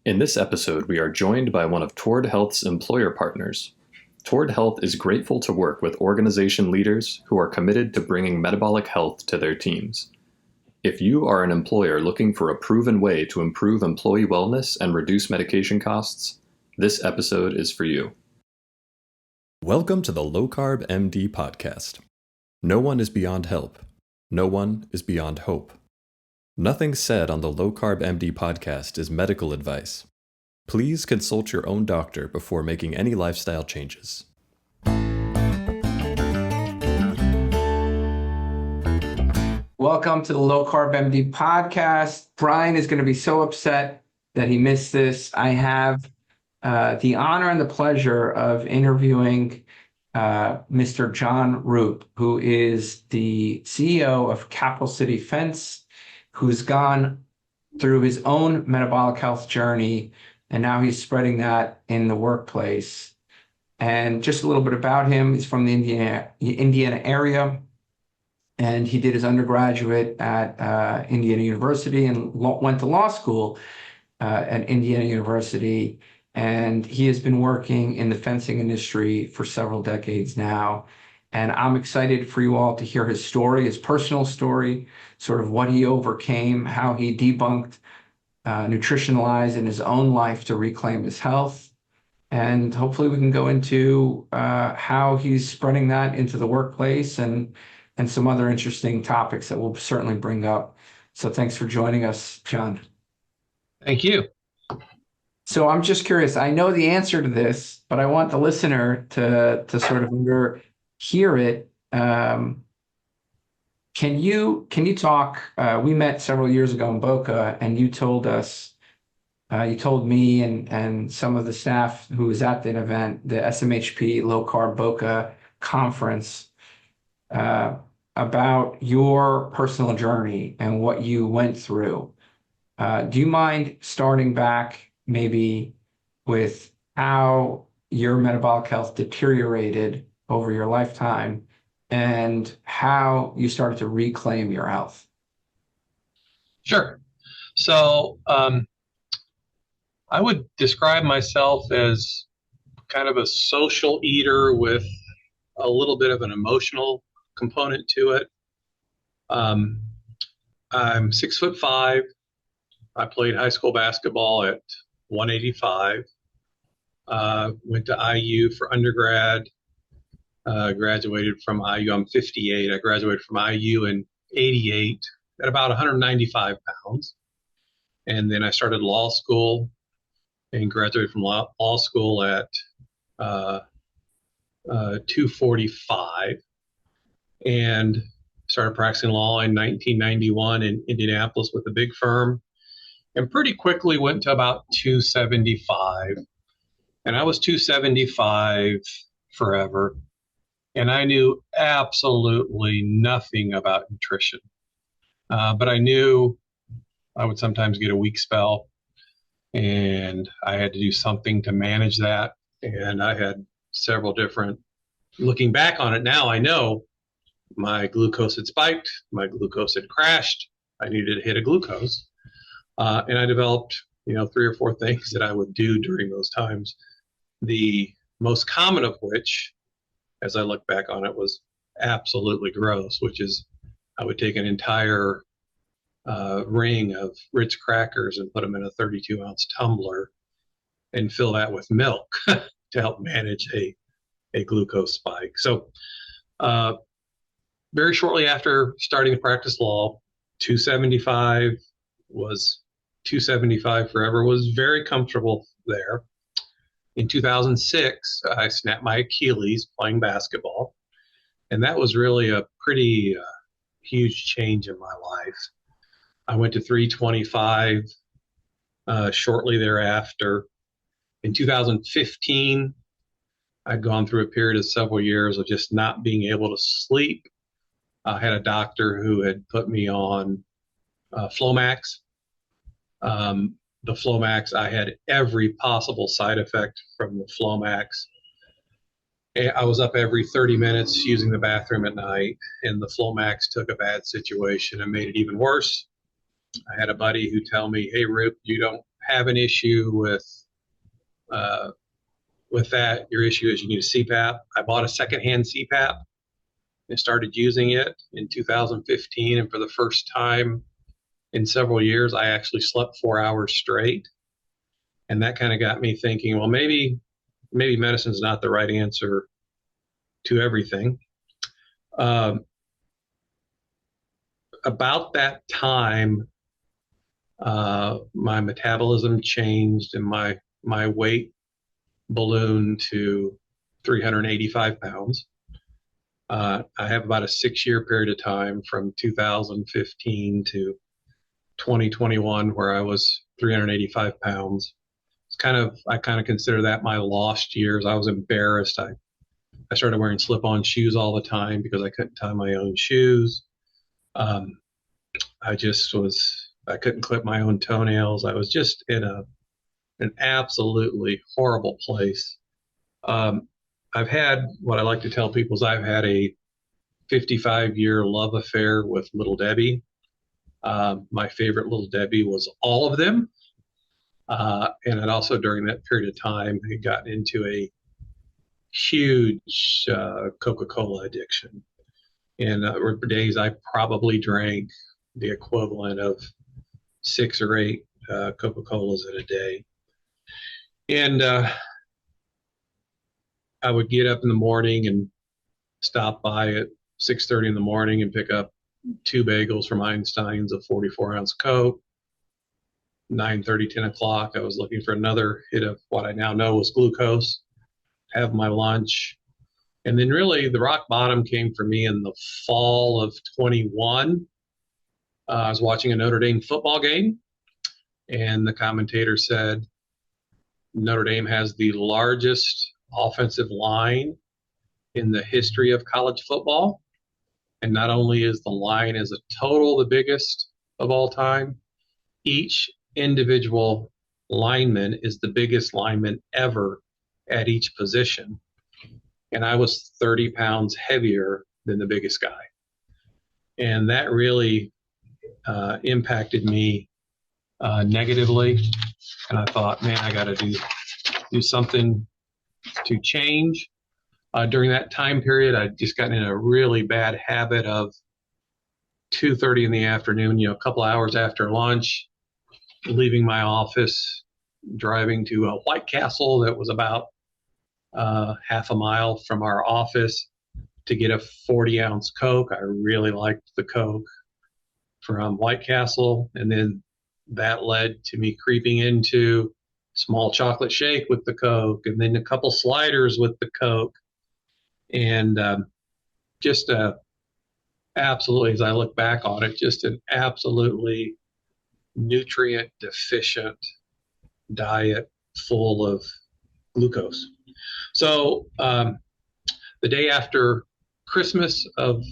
In this episode, we are joined by one of Toward Health's employer partners. Toward Health is grateful to work with organization leaders who are committed to bringing metabolic health to their teams. If you are an employer looking for a proven way to improve employee wellness and reduce medication costs, this episode is for you. Welcome to the Low Carb MD Podcast. No one is beyond help. No one is beyond hope. Nothing said on the Low Carb MD Podcast is medical advice. Please consult your own doctor before making any lifestyle changes. Welcome to the Low Carb MD Podcast. Brian is going to be so upset that he missed this. I have the honor and the pleasure of interviewing Mr. John Roop, who is the CEO of Capital City Fence, who's gone through his own metabolic health journey, and now he's spreading that in the workplace. And just a little bit about him: he's from the Indiana area, and he did his undergraduate at Indiana University and went to law school at Indiana University. And he has been working in the fencing industry for several decades now. And I'm excited for you all to hear his story, his personal story, sort of what he overcame, how he debunked nutrition lies in his own life to reclaim his health. And hopefully we can go into how he's spreading that into the workplace and some other interesting topics that we'll certainly bring up. So thanks for joining us, John. Thank you. So I'm just curious, I know the answer to this, but I want the listener to sort of hear it. Can you talk? We met several years ago in Boca, and you told us, you told me and some of the staff who was at that event, the SMHP Low Carb Boca conference, about your personal journey and what you went through. Do you mind starting back maybe with how your metabolic health deteriorated over your lifetime and how you started to reclaim your health? Sure. So I would describe myself as kind of a social eater with a little bit of an emotional component to it. I'm 6'5". I played high school basketball at 185. Went to IU for undergrad. Graduated from IU. I'm 58. I graduated from IU in 88 at about 195 pounds. And then I started law school and graduated from law school at 245 and started practicing law in 1991 in Indianapolis with a big firm, and pretty quickly went to about 275. And I was 275 forever. And I knew absolutely nothing about nutrition. But I knew I would sometimes get a weak spell, and I had to do something to manage that. And I had several different, looking back on it now, I know my glucose had spiked, my glucose had crashed, I needed to hit a glucose. And I developed, 3 or 4 things that I would do during those times. The most common of which, as I look back on it, was absolutely gross, which is I would take an entire ring of Ritz crackers and put them in a 32-ounce tumbler and fill that with milk to help manage a glucose spike. So very shortly after starting to practice law, 275 was 275 forever, was very comfortable there. In 2006, I snapped my Achilles playing basketball, and that was really a pretty huge change in my life. I went to 325 shortly thereafter. In 2015, I'd gone through a period of several years of just not being able to sleep. I had a doctor who had put me on Flomax. The Flomax, I had every possible side effect from the Flomax. I was up every 30 minutes using the bathroom at night, and the Flomax took a bad situation and made it even worse. I had a buddy who tell me, "Hey, Roop, you don't have an issue with that, your issue is you need a CPAP. I bought a secondhand CPAP and started using it in 2015. And for the first time in several years, I actually slept 4 hours straight. And that kind of got me thinking, well, maybe medicine's not the right answer to everything. About that time, my metabolism changed and my weight ballooned to 385 pounds. I have about a 6-year period of time from 2015 to 2021 where I was 385 pounds. I kind of consider that my lost years. I was embarrassed. I started wearing slip-on shoes all the time because I couldn't tie my own shoes. I couldn't clip my own toenails. I was just in an absolutely horrible place. I've had, what I like to tell people is I've had a 55-year love affair with Little Debbie. My favorite Little Debbie was all of them. And it also, during that period of time, had gotten into a huge Coca-Cola addiction. And for days, I probably drank the equivalent of 6 or 8 Coca-Colas in a day. And I would get up in the morning and stop by at 6:30 in the morning and pick up 2 bagels from Einstein's, a 44-ounce Coke. 9:30, 10 o'clock, I was looking for another hit of what I now know was glucose, have my lunch. And then really the rock bottom came for me in the fall of 21. I was watching a Notre Dame football game, and the commentator said, Notre Dame has the largest offensive line in the history of college football. And not only is the line as a total the biggest of all time, each individual lineman is the biggest lineman ever at each position. And I was 30 pounds heavier than the biggest guy. And that really impacted me negatively. And I thought, man, I got to do something to change. During that time period, I'd just gotten in a really bad habit of 2:30 in the afternoon, a couple hours after lunch, leaving my office, driving to a White Castle that was about half a mile from our office to get a 40-ounce Coke. I really liked the Coke from White Castle. And then that led to me creeping into small chocolate shake with the Coke, and then a couple sliders with the Coke. And absolutely, as I look back on it, just an absolutely nutrient deficient diet full of glucose. So the day after Christmas of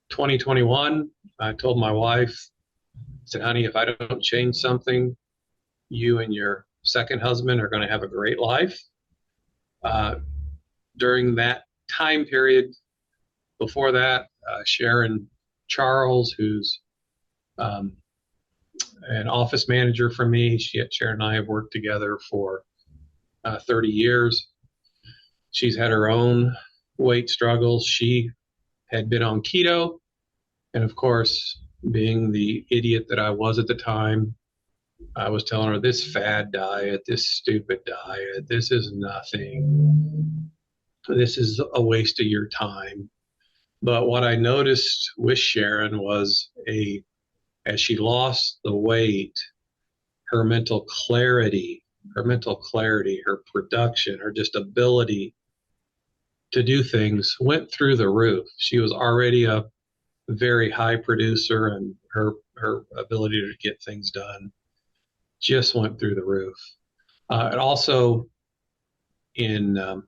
2021, I told my wife, I said, honey, if I don't change something, you and your second husband are going to have a great life. During that time period before that, Sharon Charles, who's an office manager for me, Sharon and I have worked together for 30 years. She's had her own weight struggles. She had been on keto. And of course, being the idiot that I was at the time, I was telling her, this fad diet, this stupid diet, this is nothing. This is a waste of your time. But what I noticed with Sharon was as she lost the weight, her mental clarity, her production, her just ability to do things went through the roof. She was already a very high producer, and her ability to get things done just went through the roof. And also in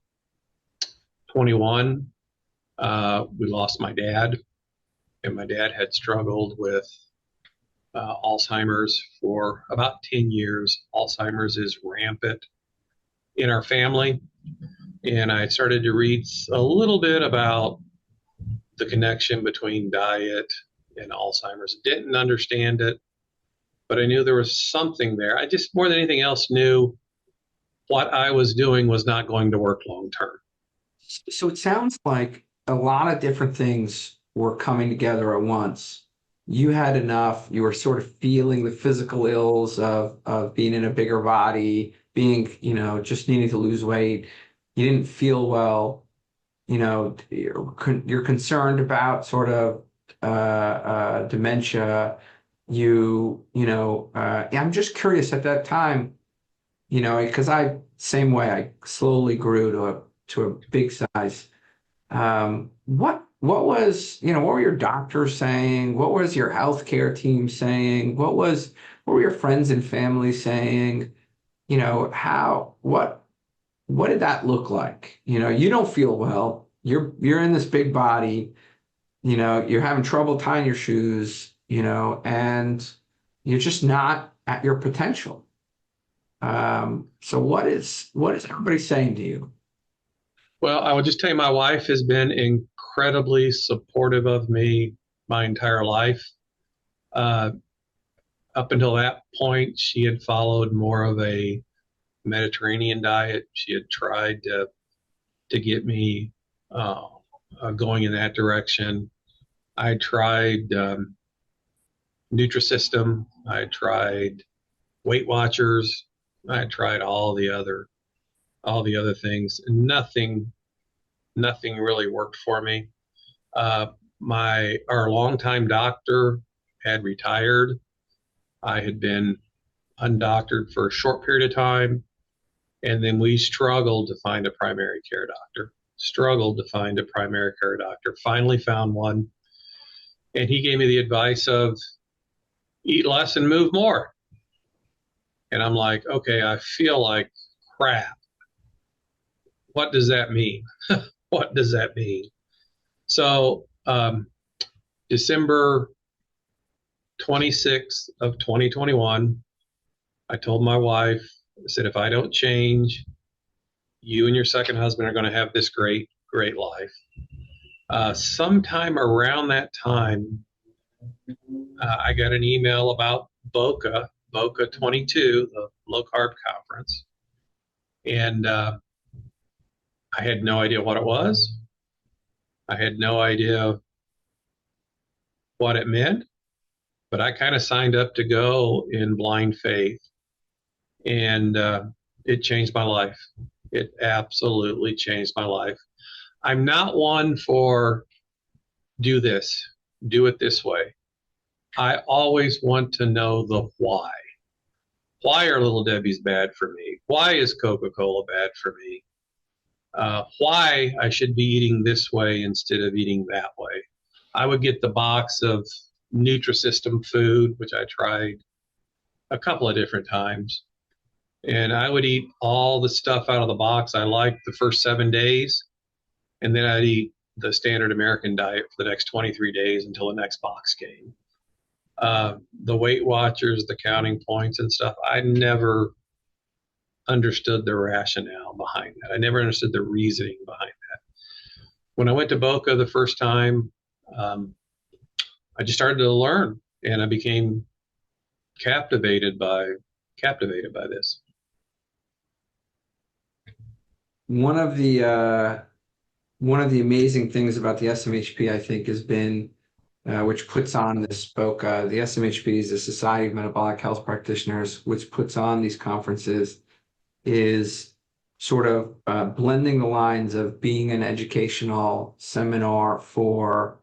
21, we lost my dad, and my dad had struggled with Alzheimer's for about 10 years. Alzheimer's is rampant in our family. And I started to read a little bit about the connection between diet and Alzheimer's. Didn't understand it. but I knew there was something there. I just, more than anything else, knew what I was doing was not going to work long term. So it sounds like a lot of different things were coming together at once. You had enough, you were sort of feeling the physical ills of being in a bigger body, being, just needing to lose weight. You didn't feel well, you're concerned about sort of dementia. I'm just curious at that time, because same way, I slowly grew to a big size. What were your doctors saying? What was your healthcare team saying? What were your friends and family saying? What did that look like? You don't feel well. You're in this big body, you're having trouble tying your shoes, and you're just not at your potential. So what is everybody saying to you? Well, I would just tell you, my wife has been incredibly supportive of me my entire life. Up until that point, she had followed more of a Mediterranean diet. She had tried to get me going in that direction. I tried Nutrisystem. I tried Weight Watchers. I tried all the other things. Nothing really worked for me. Our longtime doctor had retired. I had been undoctored for a short period of time, and then we struggled to find a primary care doctor. Finally found one, and he gave me the advice of eat less and move more. And I'm like, okay, I feel like crap. What does that mean? What does that mean? So December 26th of 2021, I told my wife, I said, if I don't change, you and your second husband are going to have this great, great life. Sometime around that time, I got an email about Boca 22, the low carb conference. And I had no idea what it was. I had no idea what it meant, but I kind of signed up to go in blind faith. And it changed my life. It absolutely changed my life. I'm not one for do it this way. I always want to know the why. Why are Little Debbie's bad for me? Why is Coca-Cola bad for me? Why I should be eating this way instead of eating that way. I would get the box of Nutrisystem food, which I tried a couple of different times. And I would eat all the stuff out of the box I liked the first 7 days. And then I'd eat the standard American diet for the next 23 days until the next box came. The Weight Watchers, the counting points and stuff, I never understood the rationale behind that. I never understood the reasoning behind that. When I went to Boca the first time, I just started to learn, and I became captivated by this. One of the amazing things about the SMHP, I think, has been which puts on this Boca. The SMHP is the Society of Metabolic Health Practitioners, which puts on these conferences, is sort of blending the lines of being an educational seminar for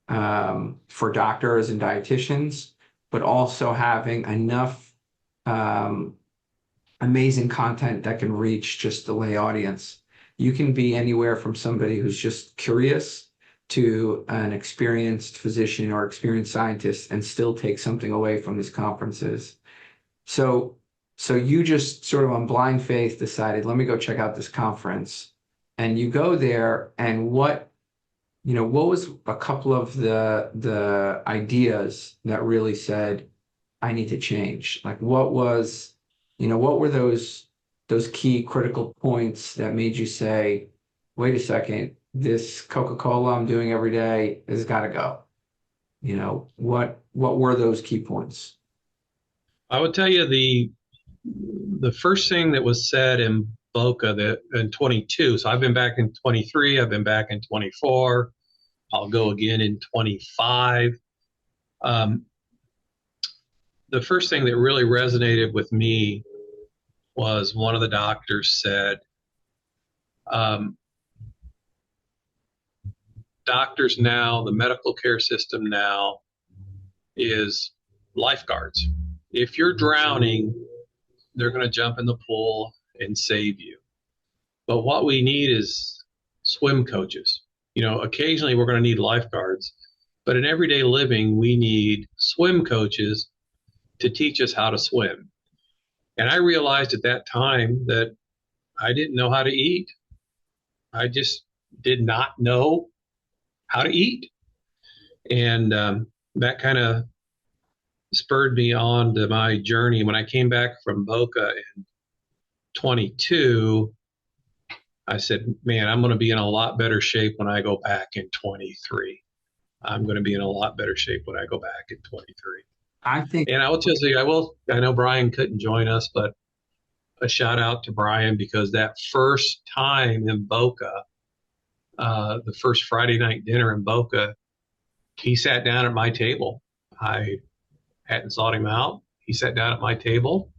doctors and dietitians, but also having enough amazing content that can reach just the lay audience. You can be anywhere from somebody who's just curious to an experienced physician or experienced scientist and still take something away from these conferences. So you just sort of on blind faith decided, let me go check out this conference. And you go there, and what was a couple of the ideas that really said, I need to change? Like what were those key critical points that made you say, wait a second, this Coca-Cola I'm doing every day has got to go? What were those key points? I would tell you the first thing that was said in Boca that in 22. So I've been back in 23. I've been back in 24. I'll go again in 25. The first thing that really resonated with me was one of the doctors said, doctors now, the medical care system now is lifeguards. If you're drowning, they're going to jump in the pool and save you. But what we need is swim coaches. Occasionally we're going to need lifeguards, but in everyday living, we need swim coaches to teach us how to swim. And I realized at that time that I didn't know how to eat. I just did not know how to eat. And that kind of spurred me on to my journey. When I came back from Boca in 22, I said, man, I'm going to be in a lot better shape when I go back in 23. I'm going to be in a lot better shape when I go back in 23. And I will tell you, I know Brian couldn't join us, but a shout out to Brian, because that first time in Boca, the first Friday night dinner in Boca, he sat down at my table. I hadn't sought him out. He sat down at my table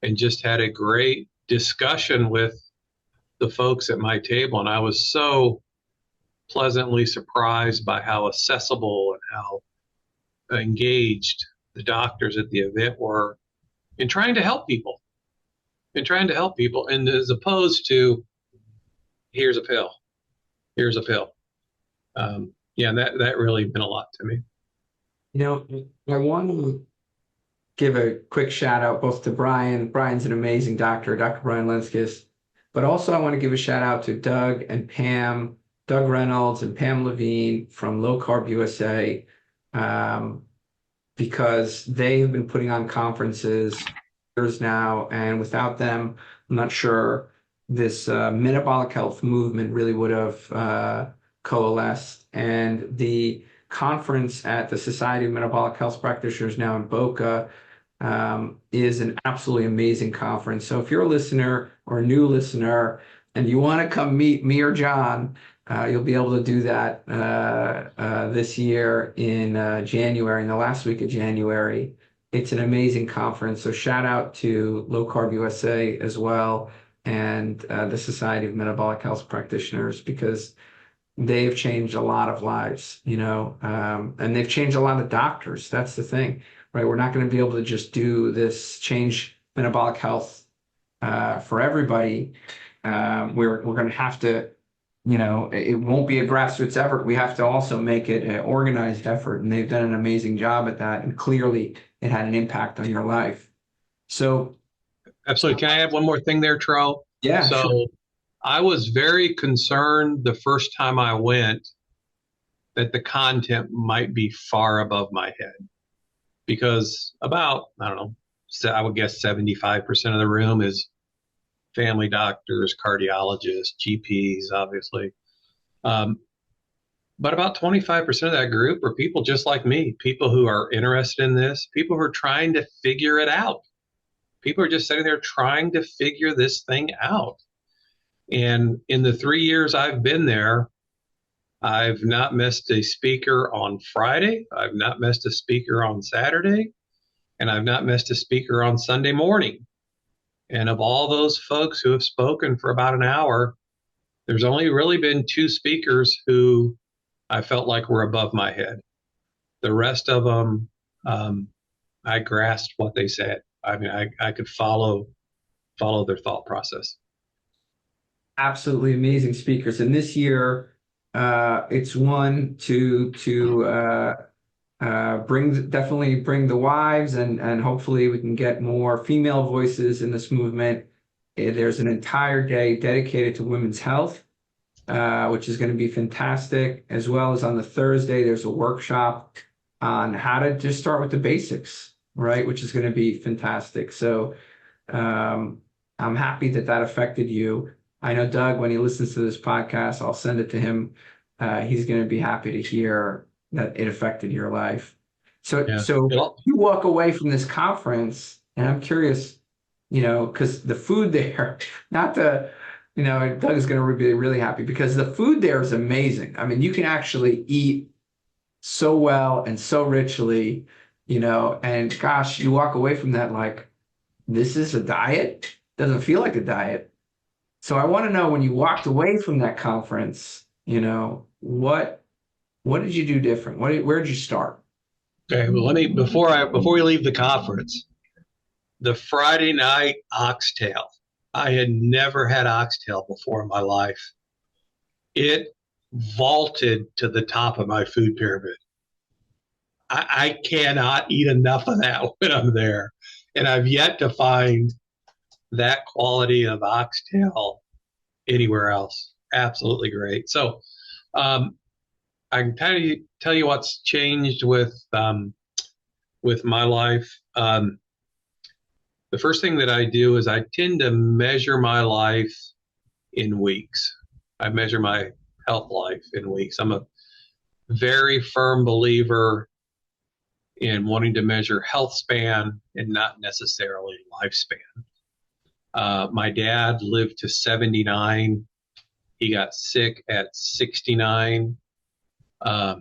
and just had a great discussion with the folks at my table. And I was so pleasantly surprised by how accessible and how engaged the doctors at the event were in trying to help people. And as opposed to, here's a pill. That really meant a lot to me. I want to give a quick shout out both to Brian. Brian's an amazing doctor, Dr. Brian Lenskis. But also I want to give a shout out to Doug and Pam, Doug Reynolds and Pam Levine from Low Carb USA, because they have been putting on conferences years now. And without them, I'm not sure this metabolic health movement really would have coalesced. And the conference at the Society of Metabolic Health Practitioners now in Boca is an absolutely amazing conference. So if you're a listener or a new listener and you want to come meet me or John, you'll be able to do that this year in January, in the last week of January. It's an amazing conference. So shout out to Low Carb USA as well, and the Society of Metabolic Health Practitioners, because they've changed a lot of lives, and they've changed a lot of doctors. That's the thing, right? We're not going to be able to just do this change metabolic health for everybody. We're going to have to, it won't be a grassroots effort. We have to also make it an organized effort, and they've done an amazing job at that. And clearly it had an impact on your life. So. Absolutely. Can I add one more thing there, Tro? Yeah. So sure. I was very concerned the first time I went that the content might be far above my head, because about, I would guess 75% of the room is family doctors, cardiologists, GPs, obviously. But about 25% of that group are people just like me, people who are interested in this, people who are trying to figure it out. People are just sitting there trying to figure this thing out. And in the 3 years I've been there, I've not missed a speaker on Friday. I've not missed a speaker on Saturday. And I've not missed a speaker on Sunday morning. And of all those folks who have spoken for about an hour, there's only really been 2 speakers who I felt like were above my head. The rest of them, I grasped what they said. I mean, I could follow their thought process. Absolutely amazing speakers. And this year, it's one to definitely bring the wives, and hopefully we can get more female voices in this movement. There's an entire day dedicated to women's health, which is going to be fantastic, as well as on the Thursday, there's a workshop on how to just start with the basics, right? Which is going to be fantastic. So I'm happy that affected you. I know Doug, when he listens to this podcast, I'll send it to him. He's going to be happy to hear that it affected your life. So, Yeah. so you walk away from this conference, and I'm curious, because the food there, not the, Doug is going to be really happy because the food there is amazing. I mean, you can actually eat so well and so richly, and gosh, you walk away from that like, this is a diet? Doesn't feel like a diet. So I want to know, when you walked away from that conference, what did you do different? Where did you start? Okay, well, before we leave the conference, the Friday night oxtail. I had never had oxtail before in my life. It vaulted to the top of my food pyramid. I cannot eat enough of that when I'm there. And I've yet to find that quality of oxtail anywhere else. Absolutely great. So I can tell you what's changed with my life. The first thing that I do is I tend to measure my life in weeks. I measure my health life in weeks. I'm a very firm believer in wanting to measure health span and not necessarily lifespan. My dad lived to 79. He got sick at 69. The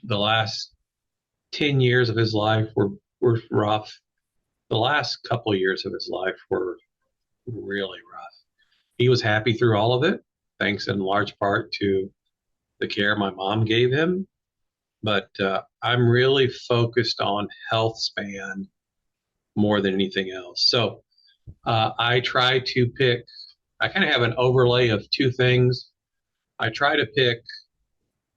last 10 years of his life were rough. The last couple of years of his life were really rough. He was happy through all of it, thanks in large part to the care my mom gave him. But I'm really focused on health span more than anything else. So I try to pick, I kind of have an overlay of two things. I try to pick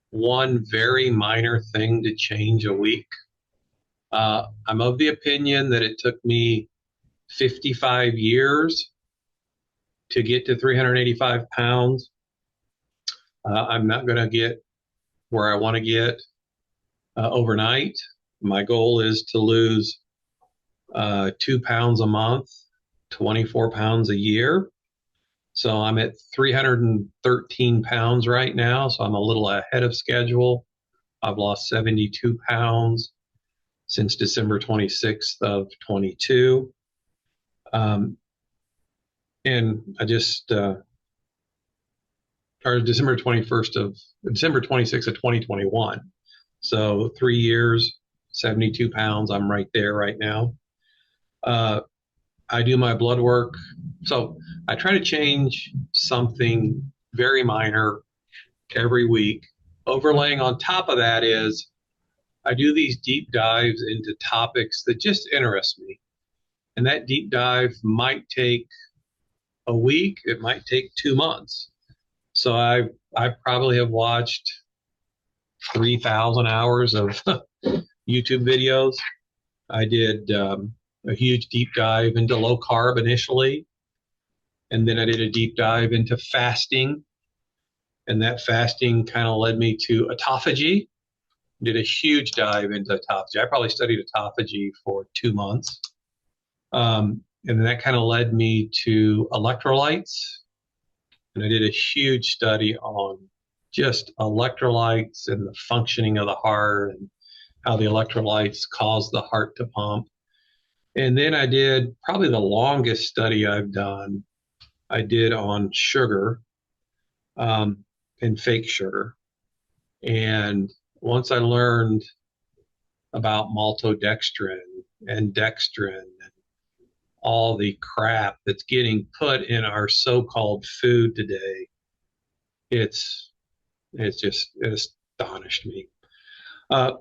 one very minor thing to change a week. I'm of the opinion that it took me 55 years to get to 385 pounds. I'm not going to get where I want to get overnight. My goal is to lose 2 pounds a month, 24 pounds a year. So I'm at 313 pounds right now. So I'm a little ahead of schedule. I've lost 72 pounds since December 26th of 22. And I just, or December 26th of 2021. So 3 years, 72 pounds. I'm right there right now. I do my blood work. So I try to change something very minor every week. Overlaying on top of that is I do these deep dives into topics that just interest me. And that deep dive might take a week. It might take 2 months. So I probably have watched 3,000 hours of YouTube videos. I did a huge deep dive into low carb initially. And then I did a deep dive into fasting. And that fasting kind of led me to autophagy. Did a huge dive into autophagy. I probably studied autophagy for 2 months. And then that kind of led me to electrolytes. And I did a huge study on just electrolytes and the functioning of the heart and how the electrolytes cause the heart to pump. And then I did probably the longest study I've done. I did on sugar and fake sugar. And once I learned about maltodextrin and dextrin and all the crap that's getting put in our so-called food today, it astonished me.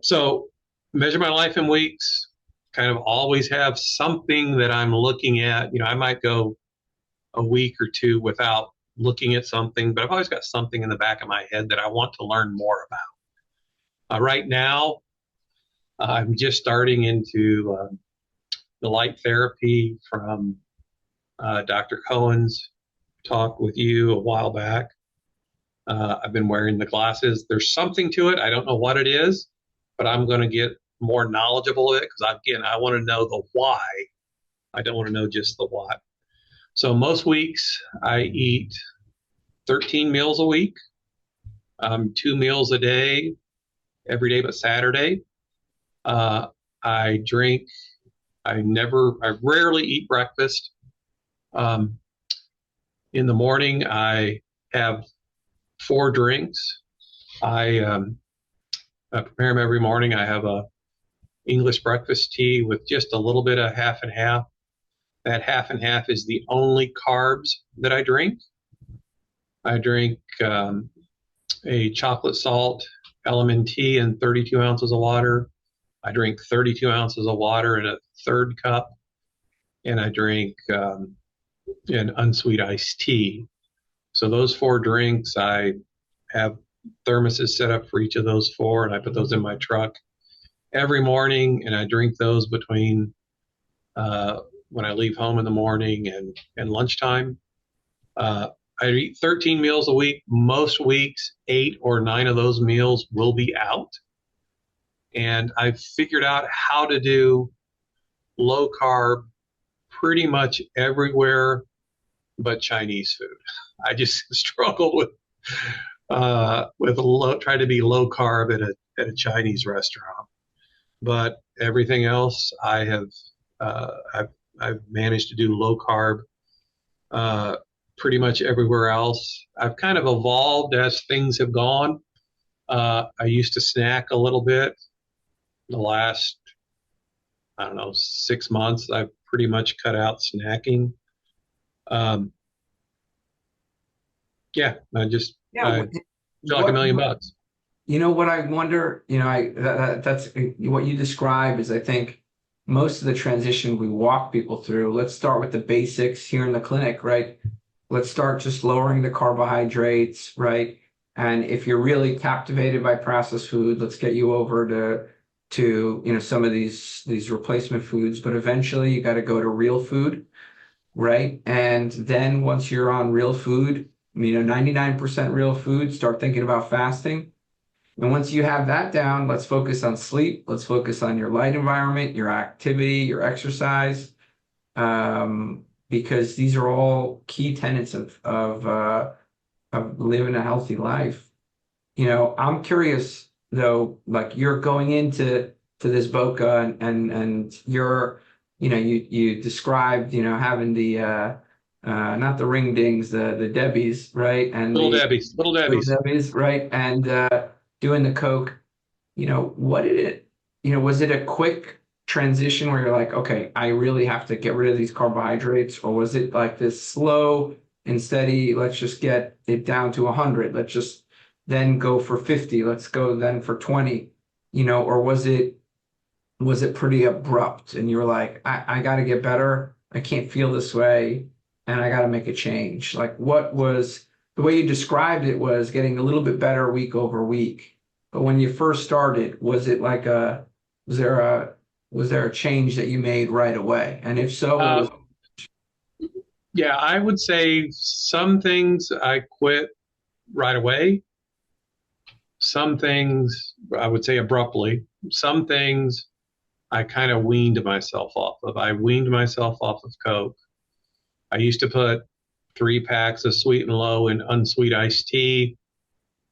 So measure my life in weeks, kind of always have something that I'm looking at. I might go a week or two without looking at something, but I've always got something in the back of my head that I want to learn more about. Right now, I'm just starting into the light therapy from Dr. Cohen's talk with you a while back. I've been wearing the glasses. There's something to it. I don't know what it is, but I'm going to get more knowledgeable of it because, again, I want to know the why. I don't want to know just the what. So most weeks I eat 13 meals a week, 2 meals a day, every day but Saturday. Uh, I drink. I rarely eat breakfast. In the morning, I have 4 drinks. I prepare them every morning. I have a English breakfast tea with just a little bit of half and half. That half and half is the only carbs that I drink. I drink a chocolate salt element tea in 32 ounces of water. I drink 32 ounces of water in a third cup, and I drink an unsweet iced tea. So those 4 drinks, I have thermoses set up for each of those 4, and I put those in my truck every morning, and I drink those between when I leave home in the morning and lunchtime. I eat 13 meals a week. Most weeks, 8 or 9 of those meals will be out. And I've figured out how to do low carb pretty much everywhere but Chinese food. I just struggle with trying to be low carb at a Chinese restaurant. But everything else, I've managed to do low carb pretty much everywhere else. I've kind of evolved as things have gone. I used to snack a little bit. The last, 6 months, I've pretty much cut out snacking. I feel like $1 million. You know what I wonder, that's what you describe is, I think, most of the transition we walk people through. Let's start with the basics here in the clinic, right? Let's start just lowering the carbohydrates, right? And if you're really captivated by processed food, let's get you over to some of these replacement foods. But eventually you got to go to real food, right? And then once you're on real food, 99% real food, start thinking about fasting. And once you have that down, let's focus on sleep. Let's focus on your light environment, your activity, your exercise, because these are all key tenets of living a healthy life. I'm curious though, like you're going into this Boca and you're, you described, having the not the ring dings, the Debbies, right? And little Debbies, right? And doing the Coke. What did it, was it a quick transition where you're like, okay, I really have to get rid of these carbohydrates? Or was it like this slow and steady, let's just get it down to 100, let's just then go for 50, let's go then for 20, or was it pretty abrupt and you were like, I got to get better, I can't feel this way, and I got to make a change? Like, what was the way you described it? Was getting a little bit better week over week, but when you first started, was it like was there a change that you made right away? And if so, yeah, I would say some things I quit right away. Some things I would say abruptly. Some things I kind of weaned myself off of. I weaned myself off of Coke. I used to put 3 packs of sweet and low in unsweet iced tea.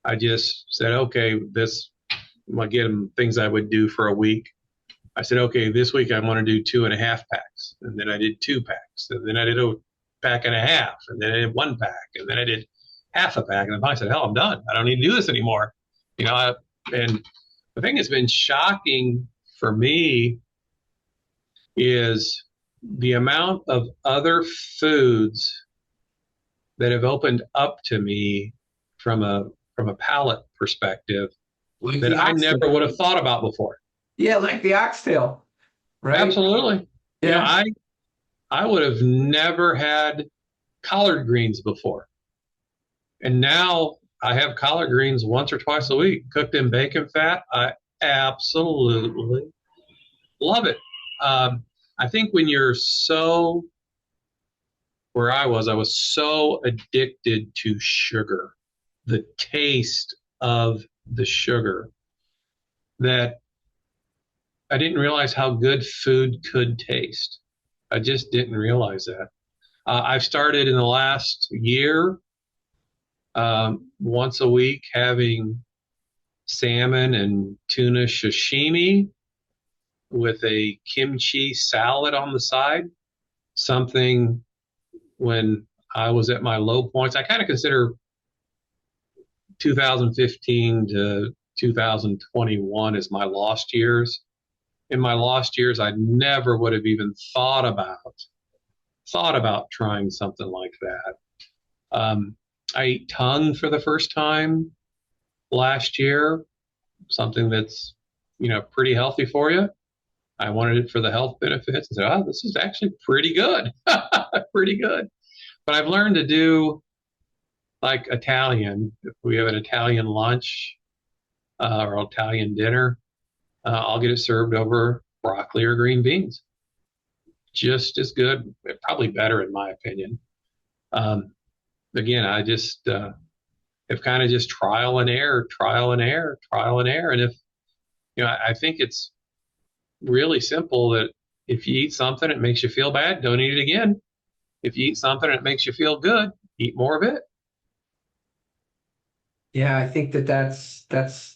I just said, okay, I'm going to get them things I would do for a week. I said, okay, this week I want to do 2.5 packs. And then I did 2 packs. And then I did a pack and a half. And then I did 1 pack. And then I did half a pack. And then I said, hell, I'm done. I don't need to do this anymore. And the thing that's been shocking for me is the amount of other foods that have opened up to me from a palate perspective that I never would have thought about before. Yeah, like the oxtail, right? Absolutely. Yeah. I would have never had collard greens before. And now I have collard greens once or twice a week, cooked in bacon fat. I absolutely love it. I think when you're where I was so addicted to sugar, the taste of the sugar, that I didn't realize how good food could taste. I just didn't realize that. I've started in the last year, once a week, having salmon and tuna sashimi with a kimchi salad on the side, something when I was at my low points. I kind of consider 2015 to 2021 as my lost years. In my lost years, I never would have even thought about trying something like that. I ate tongue for the first time last year, something that's, pretty healthy for you. I wanted it for the health benefits and said, oh, this is actually pretty good. Pretty good. But I've learned to do like Italian. If we have an Italian lunch or Italian dinner, I'll get it served over broccoli or green beans. Just as good, probably better in my opinion. Again, I just have kind of just trial and error. And if, I think it's really simple that if you eat something, it makes you feel bad, don't eat it again. If you eat something, it makes you feel good, eat more of it. Yeah, I think that's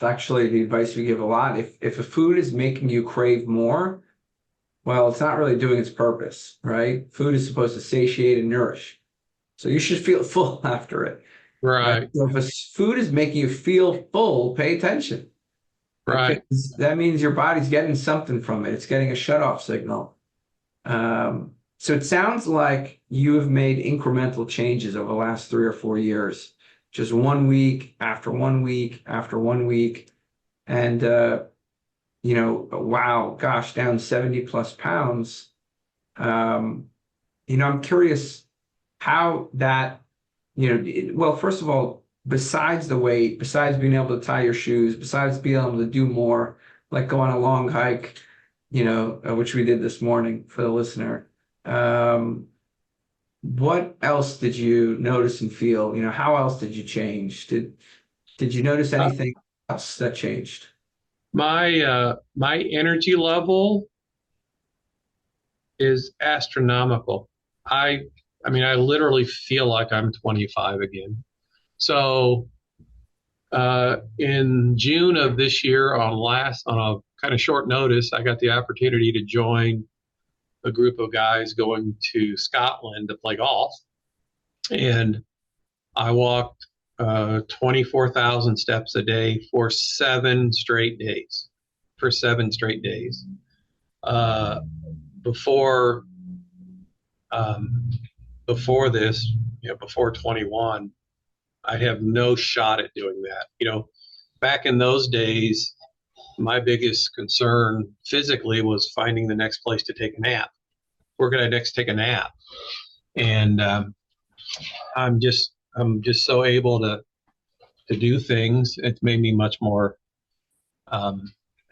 actually the advice we give a lot. If a food is making you crave more, well, it's not really doing its purpose, right? Food is supposed to satiate and nourish. So you should feel full after it. Right. So if a food is making you feel full, pay attention. Right. Because that means your body's getting something from it. It's getting a shutoff signal. So it sounds like you have made incremental changes over the last 3 or 4 years, just 1 week after 1 week after 1 week. And, wow, gosh, down 70 plus pounds. I'm curious how that, well, first of all, besides the weight, besides being able to tie your shoes, besides being able to do more, like go on a long hike, which we did this morning for the listener. What else did you notice and feel? How else did you change? Did you notice anything else that changed? My energy level is astronomical. I literally feel like I'm 25 again. So in June of this year, on a kind of short notice, I got the opportunity to join a group of guys going to Scotland to play golf. And I walked 24,000 steps a day for 7 straight days. Before this, before 21, I have no shot at doing that. Back in those days, my biggest concern physically was finding the next place to take a nap. Where could I next take a nap? And I'm just so able to do things. It's made me much more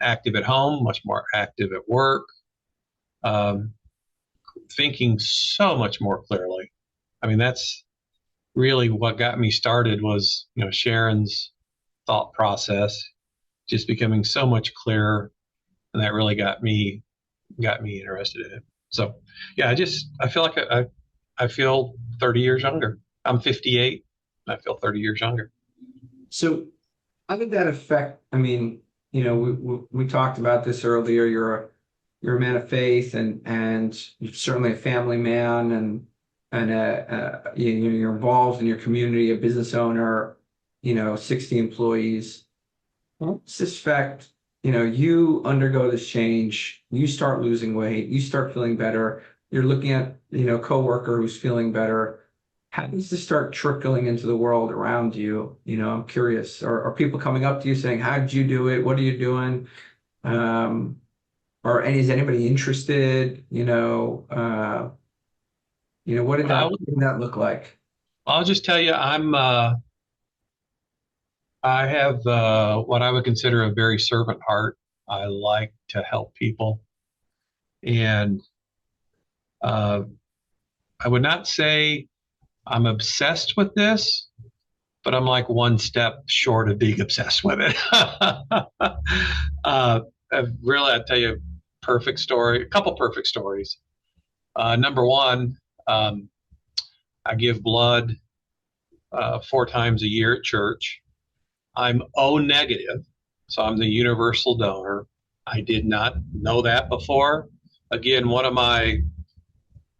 active at home, much more active at work, thinking so much more clearly. That's really what got me started was, Sharon's thought process just becoming so much clearer, and that really got me interested in it. So, yeah, I feel like I feel 30 years younger. I'm 58. I feel 30 years younger. So how did that affect, we talked about this earlier. You're a man of faith and you're certainly a family man and you're involved in your community, a business owner, 60 employees. How does this affect, you undergo this change, you start losing weight, you start feeling better, you're looking at, a coworker who's feeling better. How does this start trickling into the world around you? I'm curious. Are people coming up to you saying, how did you do it? What are you doing? Or is anybody interested? What did that look like? I'll just tell you, I have what I would consider a very servant heart. I like to help people. And I would not say I'm obsessed with this, but I'm like one step short of being obsessed with it. I'll tell you a couple perfect stories. Number one, I give blood 4 times a year at church. I'm O negative, so I'm the universal donor. I did not know that before. Again, one of my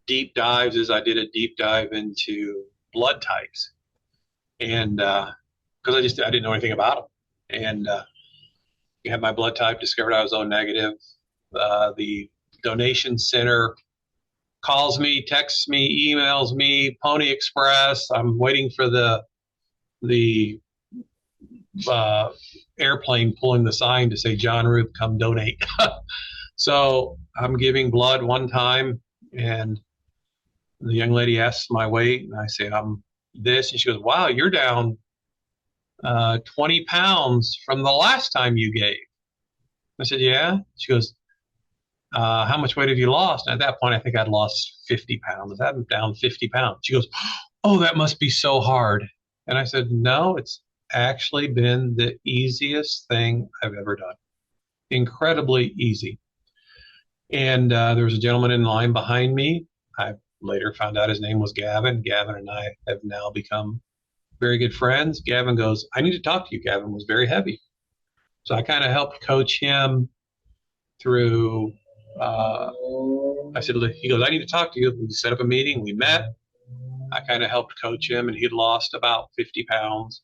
deep dives is I did a deep dive into blood types, and because I didn't know anything about them, and you had my blood type, discovered I was O negative. The donation center calls me, texts me, emails me, Pony Express. I'm waiting for the airplane pulling the sign to say, John Roop, come donate. So I'm giving blood one time, and the young lady asks my weight, and I say, I'm this. And she goes, wow, you're down 20 pounds from the last time you gave. I said, yeah. She goes, how much weight have you lost? And at that point, I think I'd lost 50 pounds. I'm down 50 pounds. She goes, oh, that must be so hard. And I said, no, it's actually been the easiest thing I've ever done. Incredibly easy. And there was a gentleman in line behind me. I later found out his name was Gavin. Gavin and I have now become very good friends. Gavin goes, I need to talk to you. Gavin was very heavy. So I kind of helped coach him through, I said, he goes, I need to talk to you. We set up a meeting. We met. I kind of helped coach him, and he'd lost about 50 pounds.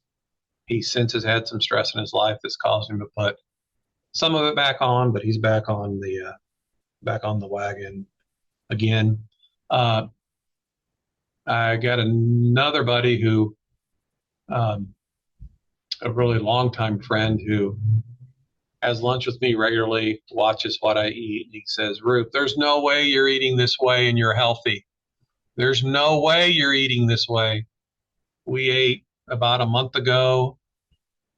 He since has had some stress in his life that's caused him to put some of it back on, but he's back on the wagon again. I got another buddy who, a really longtime friend who has lunch with me regularly, watches what I eat. He says, Roop, there's no way you're eating this way and you're healthy. There's no way you're eating this way. We ate about a month ago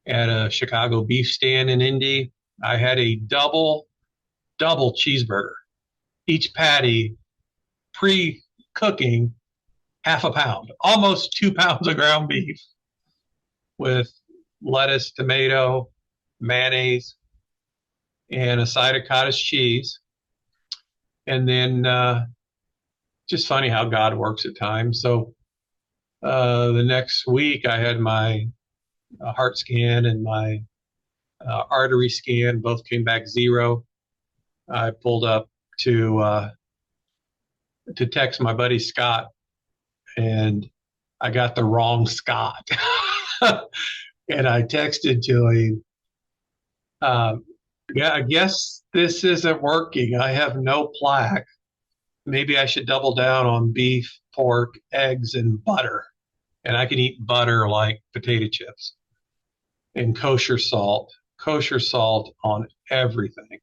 at a Chicago beef stand in Indy. I had a double cheeseburger. Each patty pre-cooking half a pound, almost 2 pounds of ground beef with lettuce, tomato, mayonnaise, and a side of cottage cheese. And then just funny how God works at times. So the next week I had my heart scan and my artery scan, both came back 0. I pulled up to text my buddy Scott, and I got the wrong Scott. And I texted to him, yeah, I guess this isn't working. I have no plaque. Maybe I should double down on beef, pork, eggs, and butter. And I can eat butter like potato chips. And kosher salt on everything.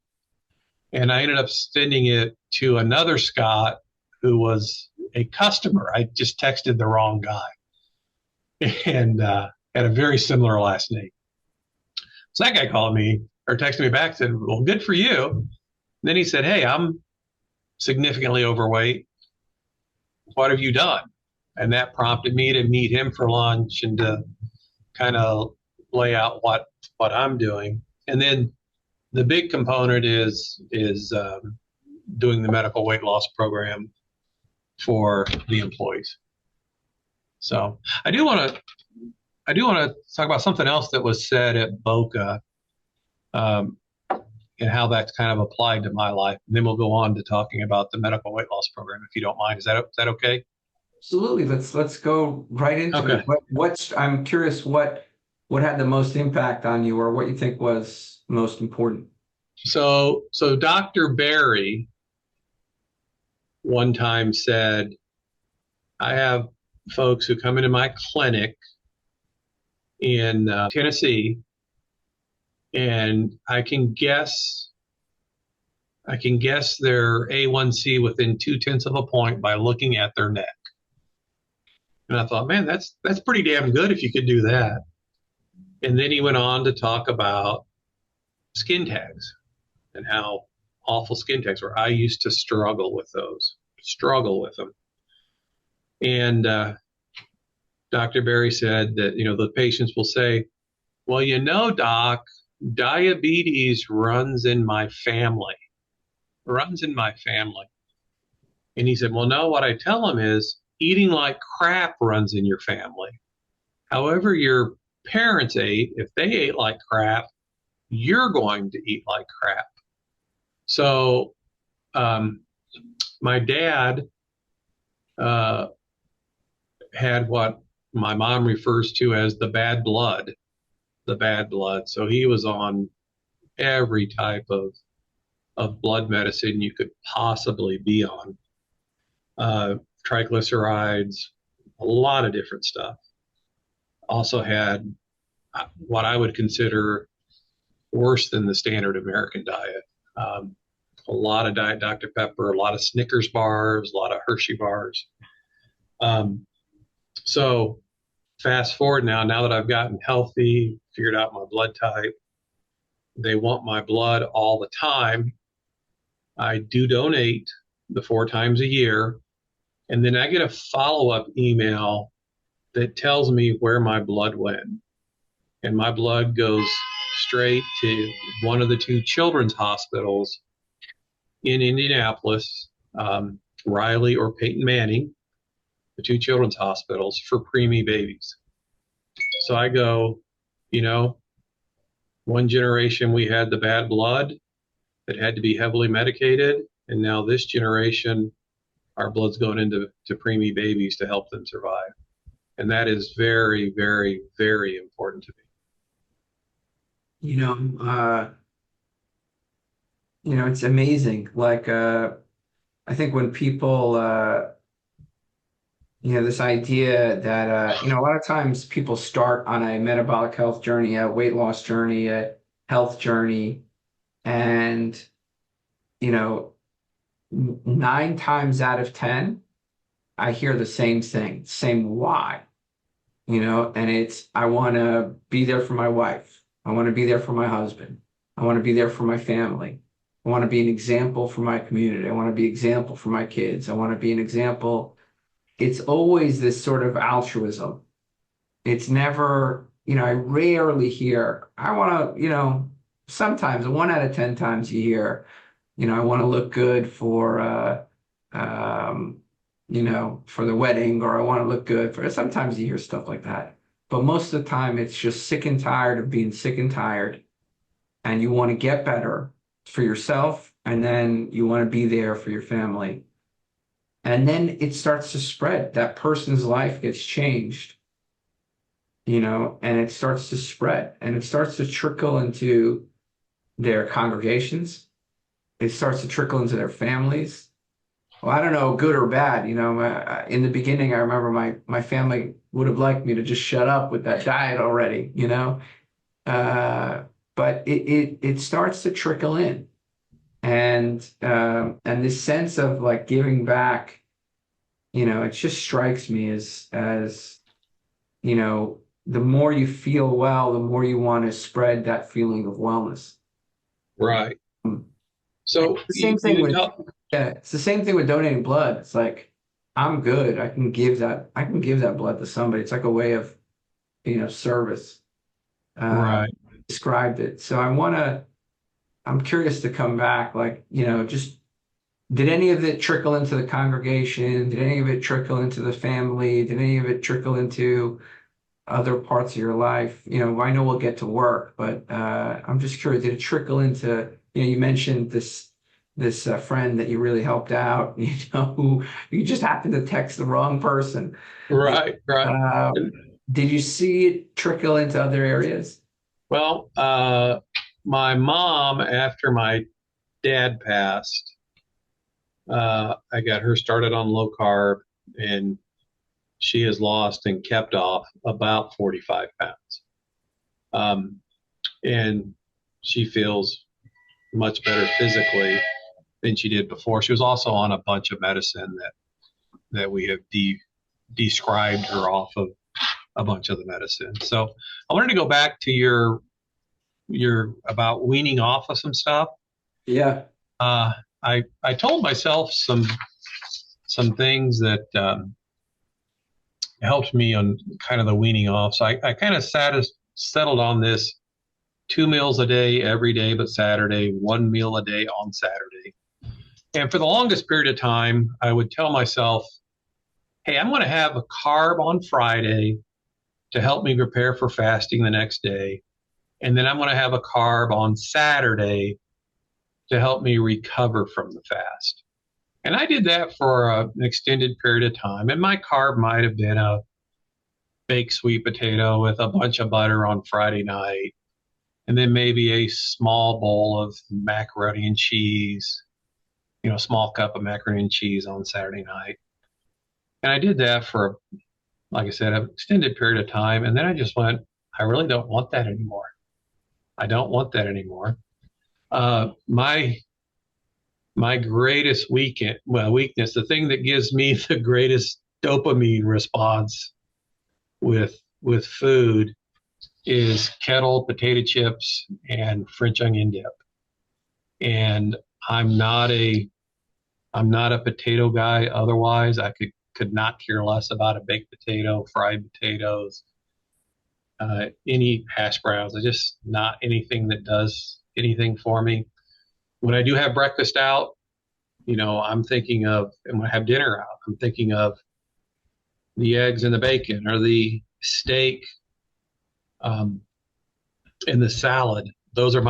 And I ended up sending it to another Scott who was a customer. I just texted the wrong guy, and had a very similar last name. So that guy called me or texted me back, said, well, good for you. And then he said, hey, I'm significantly overweight. What have you done? And that prompted me to meet him for lunch and to kind of lay out what I'm doing. And then the big component is doing the medical weight loss program for the employees. So I do want to talk about something else that was said at Boca, and how that's kind of applied to my life. And then we'll go on to talking about the medical weight loss program, if you don't mind. Is that okay? Absolutely. Let's go right into it. I'm curious what had the most impact on you, or what you think was most important. So Dr. Barry one time said, I have folks who come into my clinic in Tennessee, and I can guess their A1C within 0.2 of a point by looking at their neck. And I thought, man, that's pretty damn good if you could do that. And then he went on to talk about skin tags and how awful skin tags were. I used to struggle with them. And Dr. Barry said that, the patients will say, well, doc, diabetes runs in my family. And he said, well, no, what I tell them is eating like crap runs in your family. However your parents ate, if they ate like crap, you're going to eat like crap. So my dad had what my mom refers to as the bad blood. So he was on every type of blood medicine you could possibly be on. Triglycerides, a lot of different stuff. Also had what I would consider worse than the standard American diet. A lot of Diet Dr. Pepper, a lot of Snickers bars, a lot of Hershey bars. So fast forward now that I've gotten healthy, figured out my blood type, they want my blood all the time. I do donate the 4 times a year, and then I get a follow-up email that tells me where my blood went. And my blood goes straight to one of the 2 children's hospitals in Indianapolis, Riley or Peyton Manning, the 2 children's hospitals for preemie babies. So I go, one generation we had the bad blood that had to be heavily medicated, and now this generation, our blood's going into preemie babies to help them survive. And that is very, very, very important to me. It's amazing. Like, I think when people, this idea that, a lot of times people start on a metabolic health journey, a weight loss journey, a health journey, and, 9 times out of 10, I hear the same thing, same why, and it's, I want to be there for my wife. I want to be there for my husband. I want to be there for my family. I want to be an example for my community. I want to be an example for my kids. I want to be an example. It's always this sort of altruism. It's never, I rarely hear, I want to, sometimes 1 out of 10 times you hear, I want to look good for, for the wedding, or I want to look good for, sometimes you hear stuff like that. But most of the time it's just sick and tired of being sick and tired, and you want to get better for yourself, and then you want to be there for your family. And then it starts to spread. That person's life gets changed, and it starts to spread, and it starts to trickle into their congregations. It starts to trickle into their families. Well, I don't know, good or bad. In the beginning, I remember my family would have liked me to just shut up with that diet already, but it starts to trickle in. And this sense of like giving back, it just strikes me as the more you feel well, the more you want to spread that feeling of wellness. Right. So it's the same thing with donating blood. It's like, I'm good. I can give that blood to somebody. It's like a way of, service. Right. Described it. So I'm curious to come back, like, just, did any of it trickle into the congregation? Did any of it trickle into the family? Did any of it trickle into other parts of your life? I know we'll get to work, but I'm just curious, did it trickle into, you mentioned this friend that you really helped out, who you just happened to text the wrong person. Right. Did you see it trickle into other areas? Well, my mom, after my dad passed, I got her started on low carb, and she has lost and kept off about 45 pounds. And she feels much better physically than she did before. She was also on a bunch of medicine that we have described her off of a bunch of the medicine. So I wanted to go back to your about weaning off of some stuff. Yeah. I told myself some things that helped me on kind of the weaning off. So I kind of settled on this 2 meals a day every day but Saturday, 1 meal a day on Saturday. And for the longest period of time, I would tell myself, hey, I'm going to have a carb on Friday to help me prepare for fasting the next day. And then I'm going to have a carb on Saturday to help me recover from the fast. And I did that for an extended period of time. And my carb might have been a baked sweet potato with a bunch of butter on Friday night, and then maybe a small bowl of macaroni and cheese, a small cup of macaroni and cheese on Saturday night. And I did that for, like I said, an extended period of time. And then I just went, I really don't want that anymore. I don't want that anymore. My greatest weakness, the thing that gives me the greatest dopamine response with food is kettle potato chips and French onion dip. And I'm not a potato guy. Otherwise, I could not care less about a baked potato, fried potatoes, any hash browns. It's just not anything that does anything for me. When I do have breakfast out, I'm thinking of, and when I have dinner out, I'm thinking of the eggs and the bacon, or the steak and the salad. Those are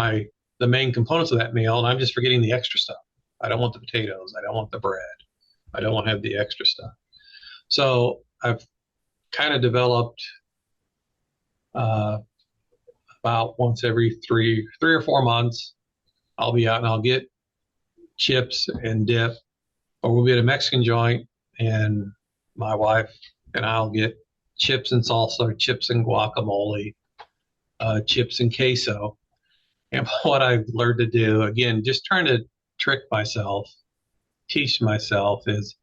the main components of that meal, and I'm just forgetting the extra stuff. I don't want the potatoes. I don't want the bread. I don't want to have the extra stuff. So I've kind of developed about once every three or 4 months, I'll be out and I'll get chips and dip, or we'll be at a Mexican joint and my wife and I'll get chips and salsa, chips and guacamole, chips and queso. And what I've learned to do, again, just trying to trick myself, teach myself, is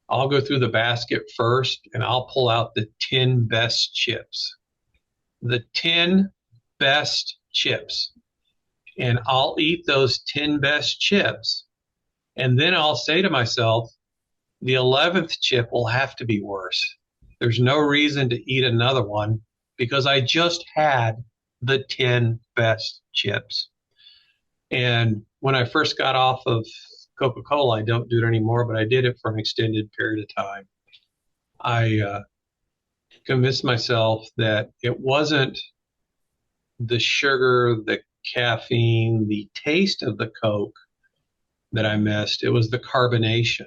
I'll go through the basket first and I'll pull out the 10 best chips. The 10 best chips. And I'll eat those 10 best chips. And then I'll say to myself, the 11th chip will have to be worse. There's no reason to eat another one because I just had the 10 best chips. And when I first got off of Coca-Cola, I don't do it anymore, but I did it for an extended period of time. I convinced myself that it wasn't the sugar, the caffeine, the taste of the Coke that I missed. It was the carbonation.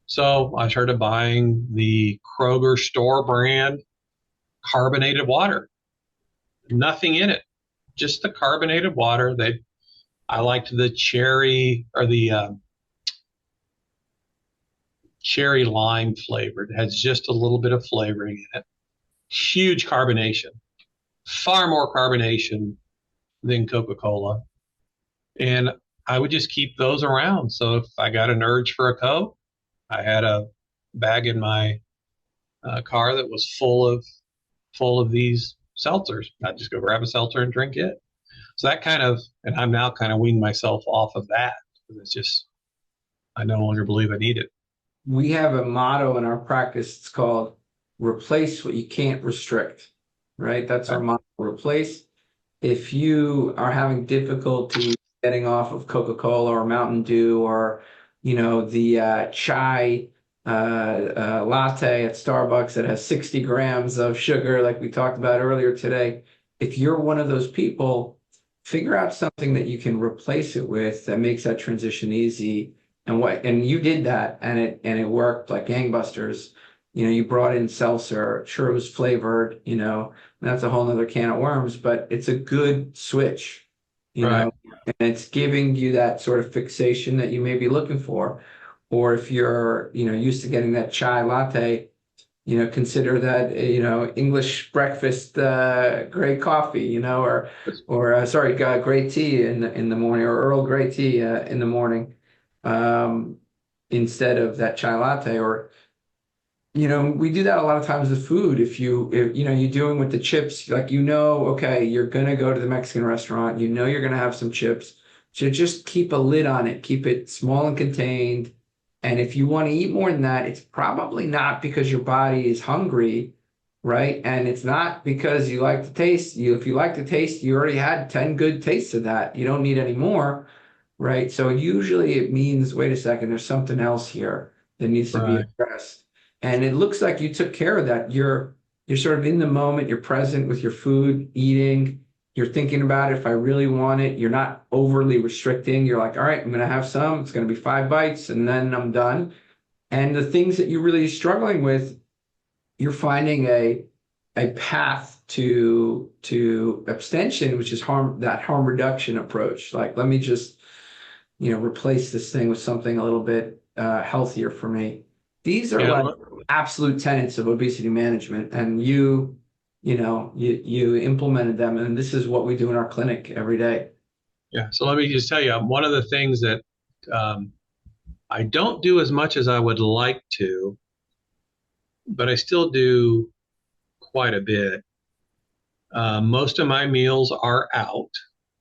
So I started buying the Kroger store brand carbonated water. Nothing in it, just the carbonated water. I liked the cherry, or the cherry lime flavored. It has just a little bit of flavoring in it. Huge carbonation, far more carbonation than Coca-Cola. And I would just keep those around. So if I got an urge for a Coke, I had a bag in my car that was full of these seltzers. I'd just go grab a seltzer and drink it. So that and I'm now kind of weaning myself off of that because it's just, I no longer believe I need it. We have a motto in our practice. It's called replace what you can't restrict, right? That's our motto, replace. If you are having difficulty getting off of Coca-Cola or Mountain Dew or, the chai latte at Starbucks that has 60 grams of sugar, like we talked about earlier today, if you're one of those people, figure out something that you can replace it with that makes that transition easy. And you did that, and it worked like gangbusters. You brought in seltzer. Sure, it was flavored. That's a whole nother can of worms, but it's a good switch. Right. And it's giving you that sort of fixation that you may be looking for. Or if you're used to getting that chai latte, consider that English breakfast great coffee, or great tea in the morning, or Earl Grey tea in the morning. Instead of that chai latte. Or we do that a lot of times with food. If you're doing with the chips, like okay, you're gonna go to the Mexican restaurant, you're gonna have some chips, so just keep a lid on it, keep it small and contained. And if you want to eat more than that, it's probably not because your body is hungry, right? And it's not because you like the taste. If you like the taste, you already had 10 good tastes of that. You don't need any more. Right. So usually it means, wait a second, there's something else here that needs to be addressed. And it looks like you took care of that. You're sort of in the moment, you're present with your food, eating, You're thinking about it. If I really want it, you're not overly restricting. You're like, all right, I'm going to have some. It's going to be 5 bites and then I'm done. And the things that you're really struggling with, you're finding a path to abstention, which is harm reduction approach. Like, let me just, replace this thing with something a little bit healthier for me. These are like absolute tenets of obesity management, and you implemented them, and this is what we do in our clinic every day. Yeah. So let me just tell you, one of the things that I don't do as much as I would like to, but I still do quite a bit. Most of my meals are out.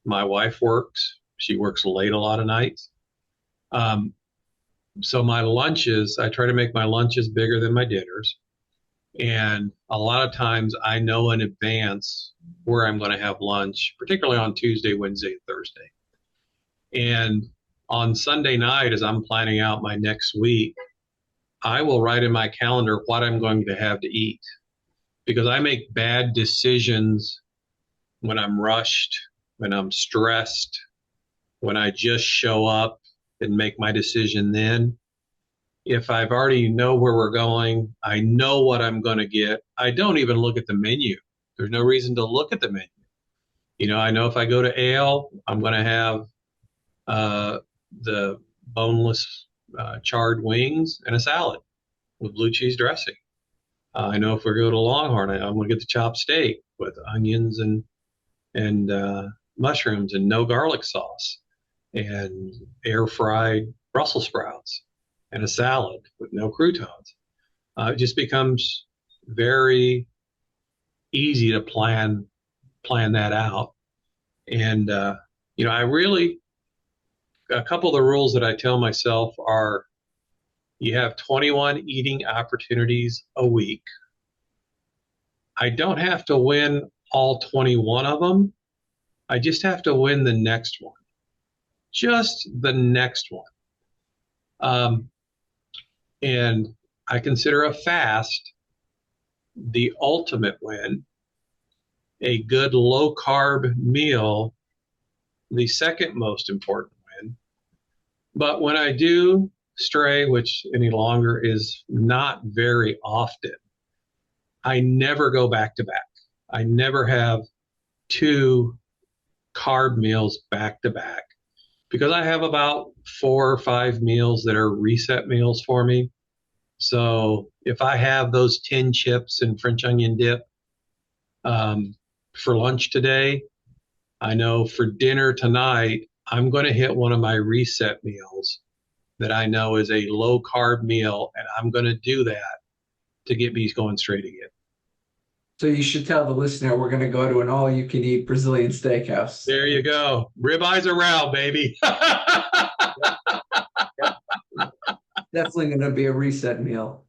My wife works. She works late a lot of nights. So my lunches, I try to make my lunches bigger than my dinners. And a lot of times I know in advance where I'm going to have lunch, particularly on Tuesday, Wednesday, and Thursday. And on Sunday night, as I'm planning out my next week, I will write in my calendar what I'm going to have to eat, because I make bad decisions when I'm rushed, when I'm stressed, when I just show up and make my decision then. If I've already know where we're going, I know what I'm going to get. I don't even look at the menu. There's no reason to look at the menu. I know if I go to Ale, I'm going to have the boneless charred wings and a salad with blue cheese dressing. I know if we go to Longhorn, I'm going to get the chopped steak with onions and mushrooms and no garlic sauce, and air fried Brussels sprouts and a salad with no croutons. It just becomes very easy to plan that out. And I really, a couple of the rules that I tell myself are, you have 21 eating opportunities a week. I don't have to win all 21 of them. I just have to win the next one. Just the next one. And I consider a fast the ultimate win, a good low carb meal the second most important win. But when I do stray, which any longer is not very often, I never go back to back. I never have 2 carb meals back to back, because I have about 4 or 5 meals that are reset meals for me. So if I have those 10 chips and French onion dip for lunch today, I know for dinner tonight, I'm going to hit one of my reset meals that I know is a low carb meal, and I'm going to do that to get me going straight again. So you should tell the listener we're going to go to an all-you-can-eat Brazilian steakhouse. There you go. Ribeyes around, baby. Definitely going to be a reset meal,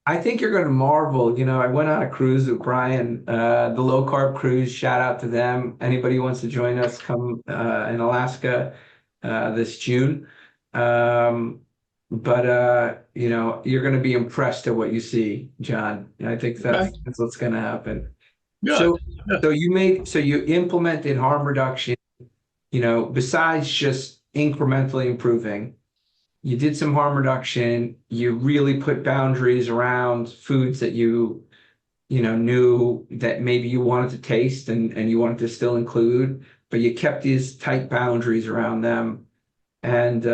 I think you're going to marvel. I went on a cruise with Brian, the Low Carb Cruise. Shout out to them. Anybody who wants to join us, come in Alaska this June. But you're going to be impressed at what you see, John. I think that's what's going to happen. Good. So you implemented harm reduction, besides just incrementally improving. You did some harm reduction. You really put boundaries around foods that you knew that maybe you wanted to taste and you wanted to still include, but you kept these tight boundaries around them. And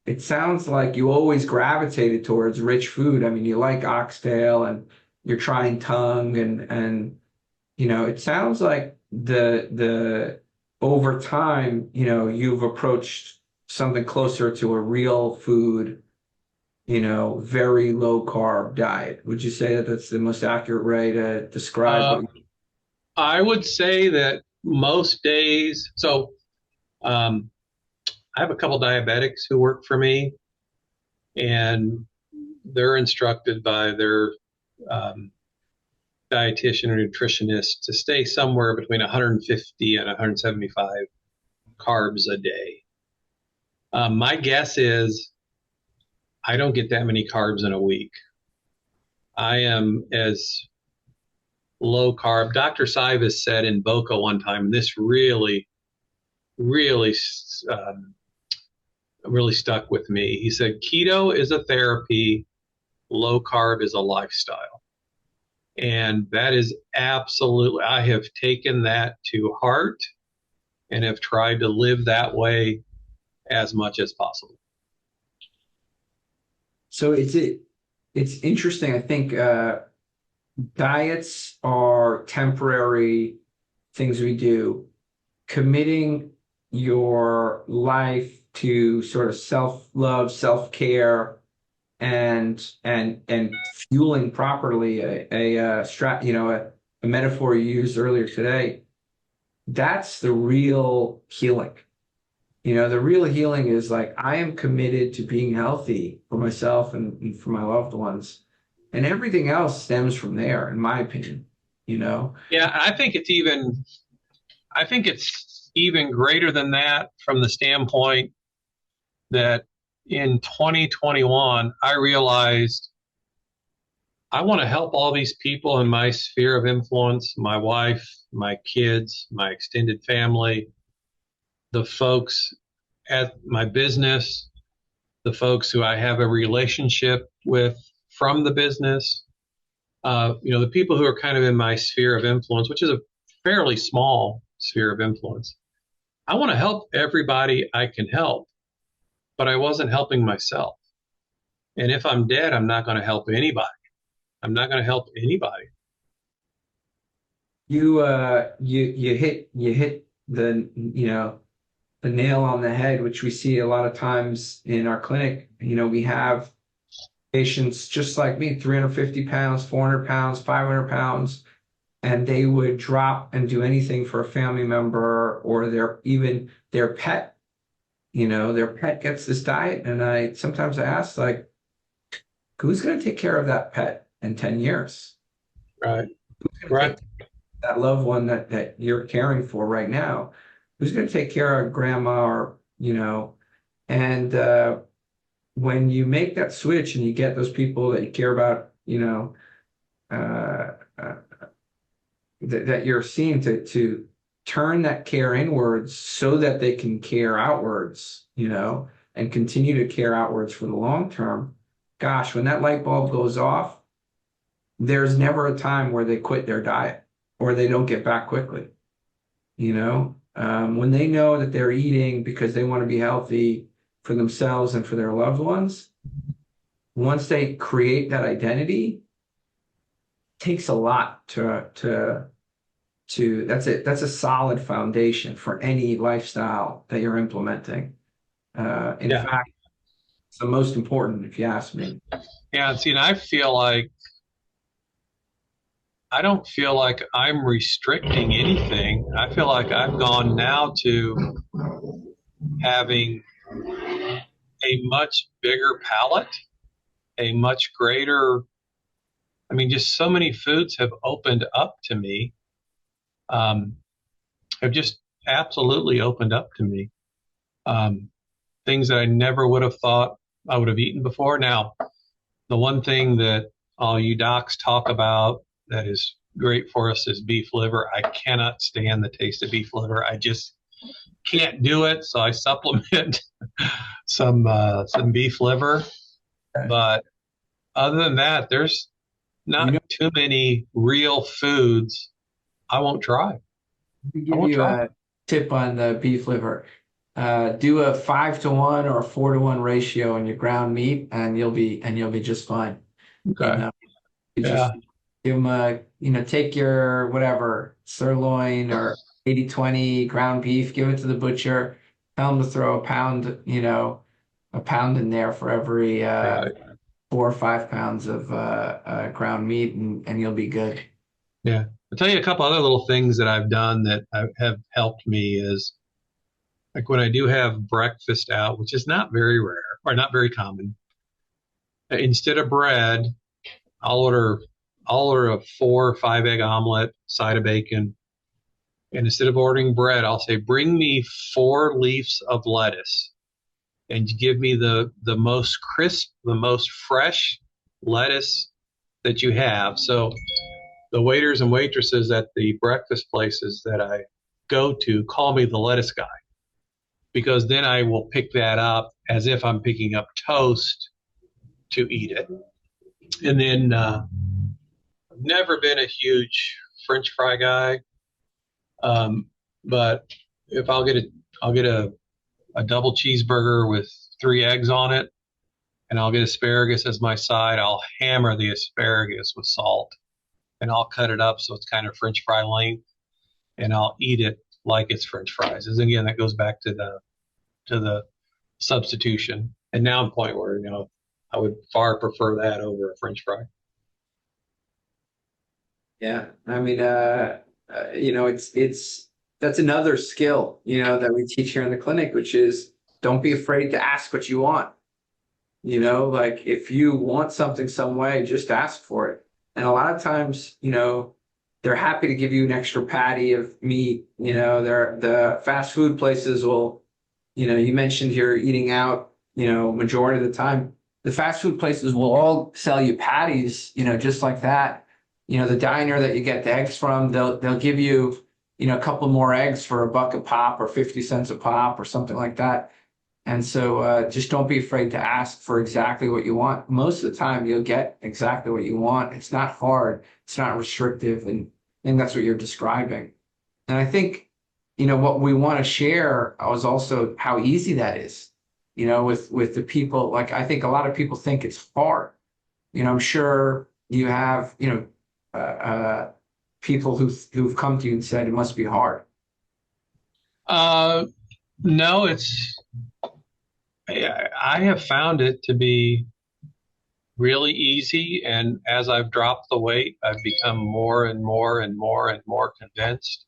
it sounds like you always gravitated towards rich food. I mean, you like oxtail and you're trying tongue and it sounds like the over time, you've approached something closer to a real food, very low carb diet. Would you say that that's the most accurate way to describe? I would say that most days, so I have a couple diabetics who work for me, and they're instructed by their dietitian or nutritionist to stay somewhere between 150 and 175 carbs a day. My guess is I don't get that many carbs in a week. I am as low carb. Dr. Sivas said in Boca one time, and this really, really, really stuck with me. He said, keto is a therapy, low carb is a lifestyle. And that is absolutely, I have taken that to heart and have tried to live that way as much as possible. So it's interesting. I think diets are temporary things we do. Committing your life to sort of self-love, self-care, and fueling properly a metaphor you used earlier today. That's the real healing. The real healing is like, I am committed to being healthy for myself and for my loved ones, and everything else stems from there, in my opinion. Yeah, I think it's even greater than that, from the standpoint that in 2021, I realized I want to help all these people in my sphere of influence, my wife, my kids, my extended family, the folks at my business, the folks who I have a relationship with from the business, the people who are kind of in my sphere of influence, which is a fairly small sphere of influence. I want to help everybody I can help, but I wasn't helping myself. And if I'm dead, I'm not going to help anybody. I'm not going to help anybody. You hit the the nail on the head, which we see a lot of times in our clinic. We have patients just like me, 350 pounds, 400 pounds, 500 pounds, and they would drop and do anything for a family member or their pet. Their pet gets this diet, and I sometimes ask, like, who's going to take care of that pet in 10 years? Right. Right. That loved one that you're caring for right now, who's going to take care of grandma, or and when you make that switch and you get those people that you care about, that you're seeing to turn that care inwards so that they can care outwards, and continue to care outwards for the long term. Gosh, when that light bulb goes off, there's never a time where they quit their diet or they don't get back quickly. When they know that they're eating because they want to be healthy for themselves and for their loved ones, once they create that identity, it takes a lot to that's a solid foundation for any lifestyle that you're implementing. In fact, it's the most important, if you ask me. Yeah, see, and I don't feel like I'm restricting anything. I feel like I've gone now to having a much bigger palate, a much greater, just so many foods have opened up to me, have just absolutely opened up to me. Things that I never would have thought I would have eaten before. Now, the one thing that all you docs talk about that is great for us is beef liver. I cannot stand the taste of beef liver. I just can't do it. So I supplement some beef liver. Okay. But other than that, there's not too many real foods I won't try. I'll give you a tip on the beef liver. Do a 5-to-1 or a 4-to-1 ratio in your ground meat, and you'll be just fine. Okay. Just give them take your whatever sirloin or 80-20 ground beef, give it to the butcher, tell them to throw a pound in there for every 4 or 5 pounds of ground meat, and you'll be good. Yeah. I'll tell you a couple other little things that I've done that have helped me is, like, when I do have breakfast out, which is not very rare or not very common, instead of bread, I'll order a 4 or 5 egg omelet, side of bacon. And instead of ordering bread, I'll say, bring me 4 leaves of lettuce and give me the most crisp, the most fresh lettuce that you have. So the waiters and waitresses at the breakfast places that I go to call me the lettuce guy, because then I will pick that up as if I'm picking up toast to eat it. And then I've never been a huge French fry guy, but if I'll get a double cheeseburger with 3 eggs on it, and I'll get asparagus as my side, I'll hammer the asparagus with salt, and I'll cut it up so it's kind of French fry length, and I'll eat it like it's French fries. And again, that goes back to the substitution. And now I'm at the point where, I would far prefer that over a French fry. Yeah. I mean, it's that's another skill, that we teach here in the clinic, which is don't be afraid to ask what you want. Like if you want something some way, just ask for it. And a lot of times, they're happy to give you an extra patty of meat. The fast food places will, you mentioned you're eating out, majority of the time. The fast food places will all sell you patties, just like that. The diner that you get the eggs from, they'll give you, a couple more eggs for $1 a pop or 50 cents a pop or something like that. And so just don't be afraid to ask for exactly what you want. Most of the time, you'll get exactly what you want. It's not hard. It's not restrictive. And I think that's what you're describing. And I think, what we want to share is also how easy that is, with the people. Like, I think a lot of people think it's hard. I'm sure you have, people who've come to you and said it must be hard. No, I have found it to be really easy. And as I've dropped the weight, I've become more and more and more and more convinced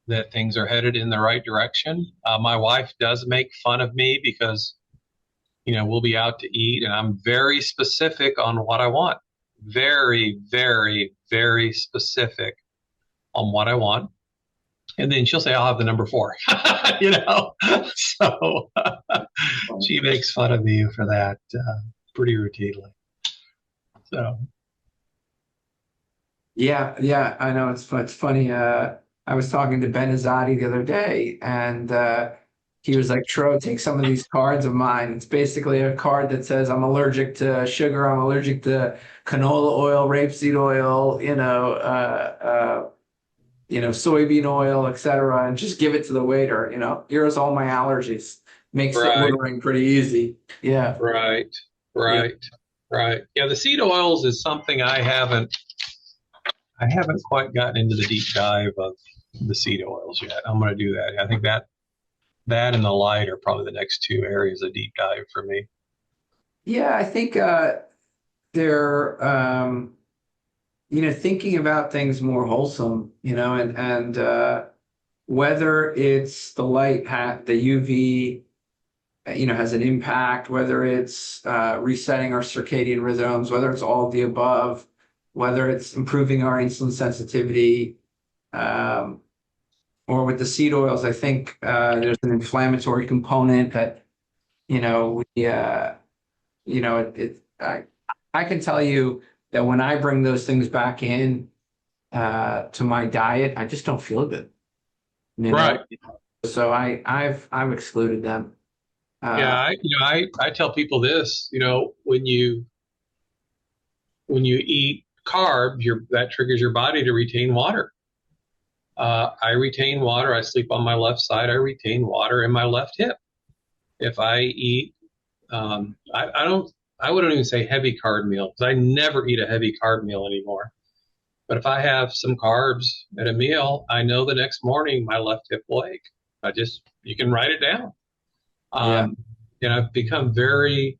that things are headed in the right direction. My wife does make fun of me because, we'll be out to eat and I'm very specific on what I want. Very, very, very specific on what I want. And then she'll say, I'll have the number 4, So she makes fun of me for that pretty routinely. So. Yeah, I know. It's funny. I was talking to Ben Azadi the other day, and he was like, Tro, take some of these cards of mine. It's basically a card that says, I'm allergic to sugar, I'm allergic to canola oil, rapeseed oil, soybean oil, etc. And just give it to the waiter, here's all my allergies. Makes the ordering pretty easy. Yeah. Right. Yeah, the seed oils is something I haven't quite gotten into the deep dive of the seed oils yet. I'm going to do that. I think that and the light are probably the next 2 areas of deep dive for me. Yeah, I think they're thinking about things more wholesome, and whether it's the light, the UV, has an impact, whether it's resetting our circadian rhythms, whether it's all of the above, whether it's improving our insulin sensitivity, or with the seed oils, I think there's an inflammatory component that, I can tell you that when I bring those things back in to my diet, I just don't feel good. Right. So I've excluded them. I tell people this, when you eat carbs, that triggers your body to retain water. I retain water. I sleep on my left side. I retain water in my left hip. If I eat, I wouldn't even say heavy carb meal, because I never eat a heavy carb meal anymore. But if I have some carbs at a meal, I know the next morning my left hip will ache. You can write it down. And I've become very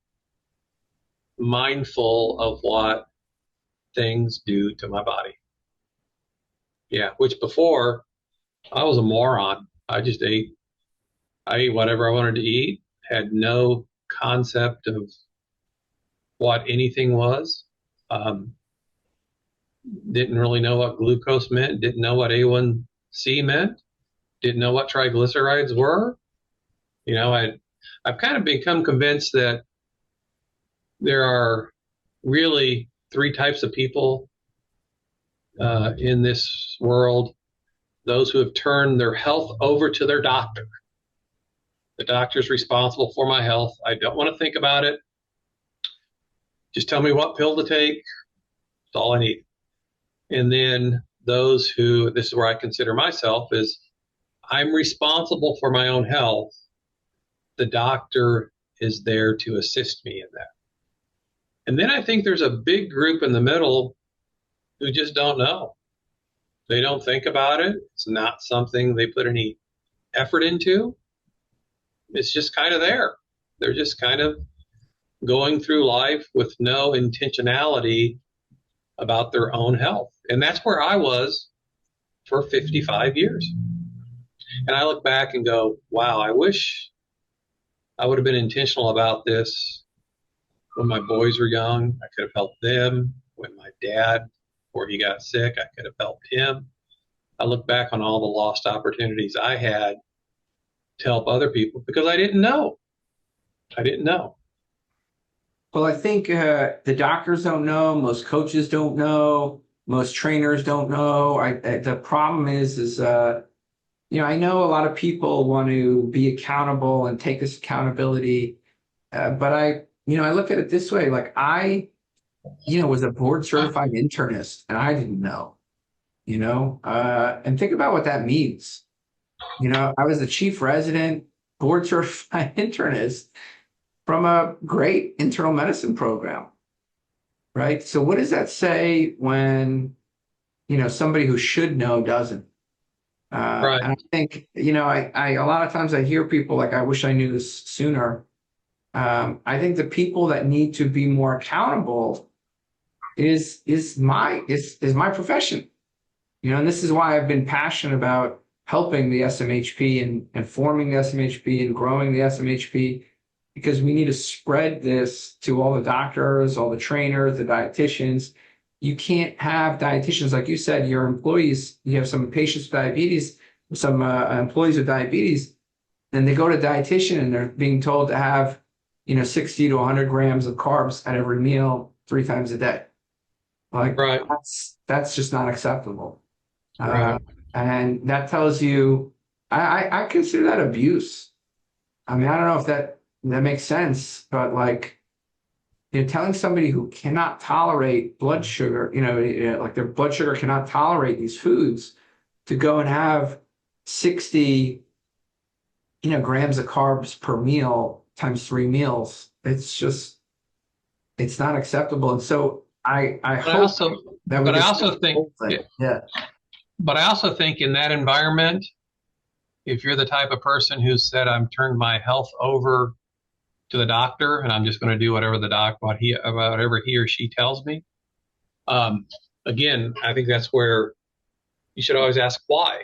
mindful of what things do to my body. Yeah, which before I was a moron. I ate whatever I wanted to eat, had no concept of what anything was. Didn't really know what glucose meant, didn't know what A1C meant, didn't know what triglycerides were. I've kind of become convinced that there are really 3 types of people in this world, those who have turned their health over to their doctor. The doctor's responsible for my health. I don't want to think about it. Just tell me what pill to take. That's all I need. And then those who, this is where I consider myself, is I'm responsible for my own health. The doctor is there to assist me in that. And then I think there's a big group in the middle who just don't know. They don't think about it. It's not something they put any effort into. It's just kind of there. They're just kind of going through life with no intentionality about their own health. And that's where I was for 55 years. And I look back and go, wow, I wish I would have been intentional about this when my boys were young. I could have helped them. When my dad, before he got sick, I could have helped him. I look back on all the lost opportunities I had to help other people because I didn't know. I didn't know. Well, I think the doctors don't know. Most coaches don't know. Most trainers don't know. The problem is I know a lot of people want to be accountable and take this accountability, but I look at it this way: like I was a board certified internist, and I didn't know. And think about what that means. I was the chief resident board certified internist from a great internal medicine program, right? So what does that say when, somebody who should know doesn't? Right. And I think, I a lot of times I hear people like, I wish I knew this sooner. I think the people that need to be more accountable is my profession, and this is why I've been passionate about helping the SMHP and forming the SMHP and growing the SMHP, because we need to spread this to all the doctors, all the trainers, the dietitians. You can't have dietitians, like you said, your employees, you have some patients with diabetes, some employees with diabetes, and they go to dietitian and they're being told to have, 60 to 100 grams of carbs at every meal 3 times a day. Like, right. That's just not acceptable. Right. And that tells you, I consider that abuse. I mean, I don't know if that makes sense, but like, telling somebody who cannot tolerate blood sugar, like their blood sugar cannot tolerate these foods, to go and have 60, grams of carbs per meal times 3 meals. It's not acceptable. And so I hope that we. But I also think, yeah. But I also think in that environment, if you're the type of person who said, I'm turned my health over to the doctor and I'm just going to do whatever whatever he or she tells me. Again, I think that's where you should always ask why.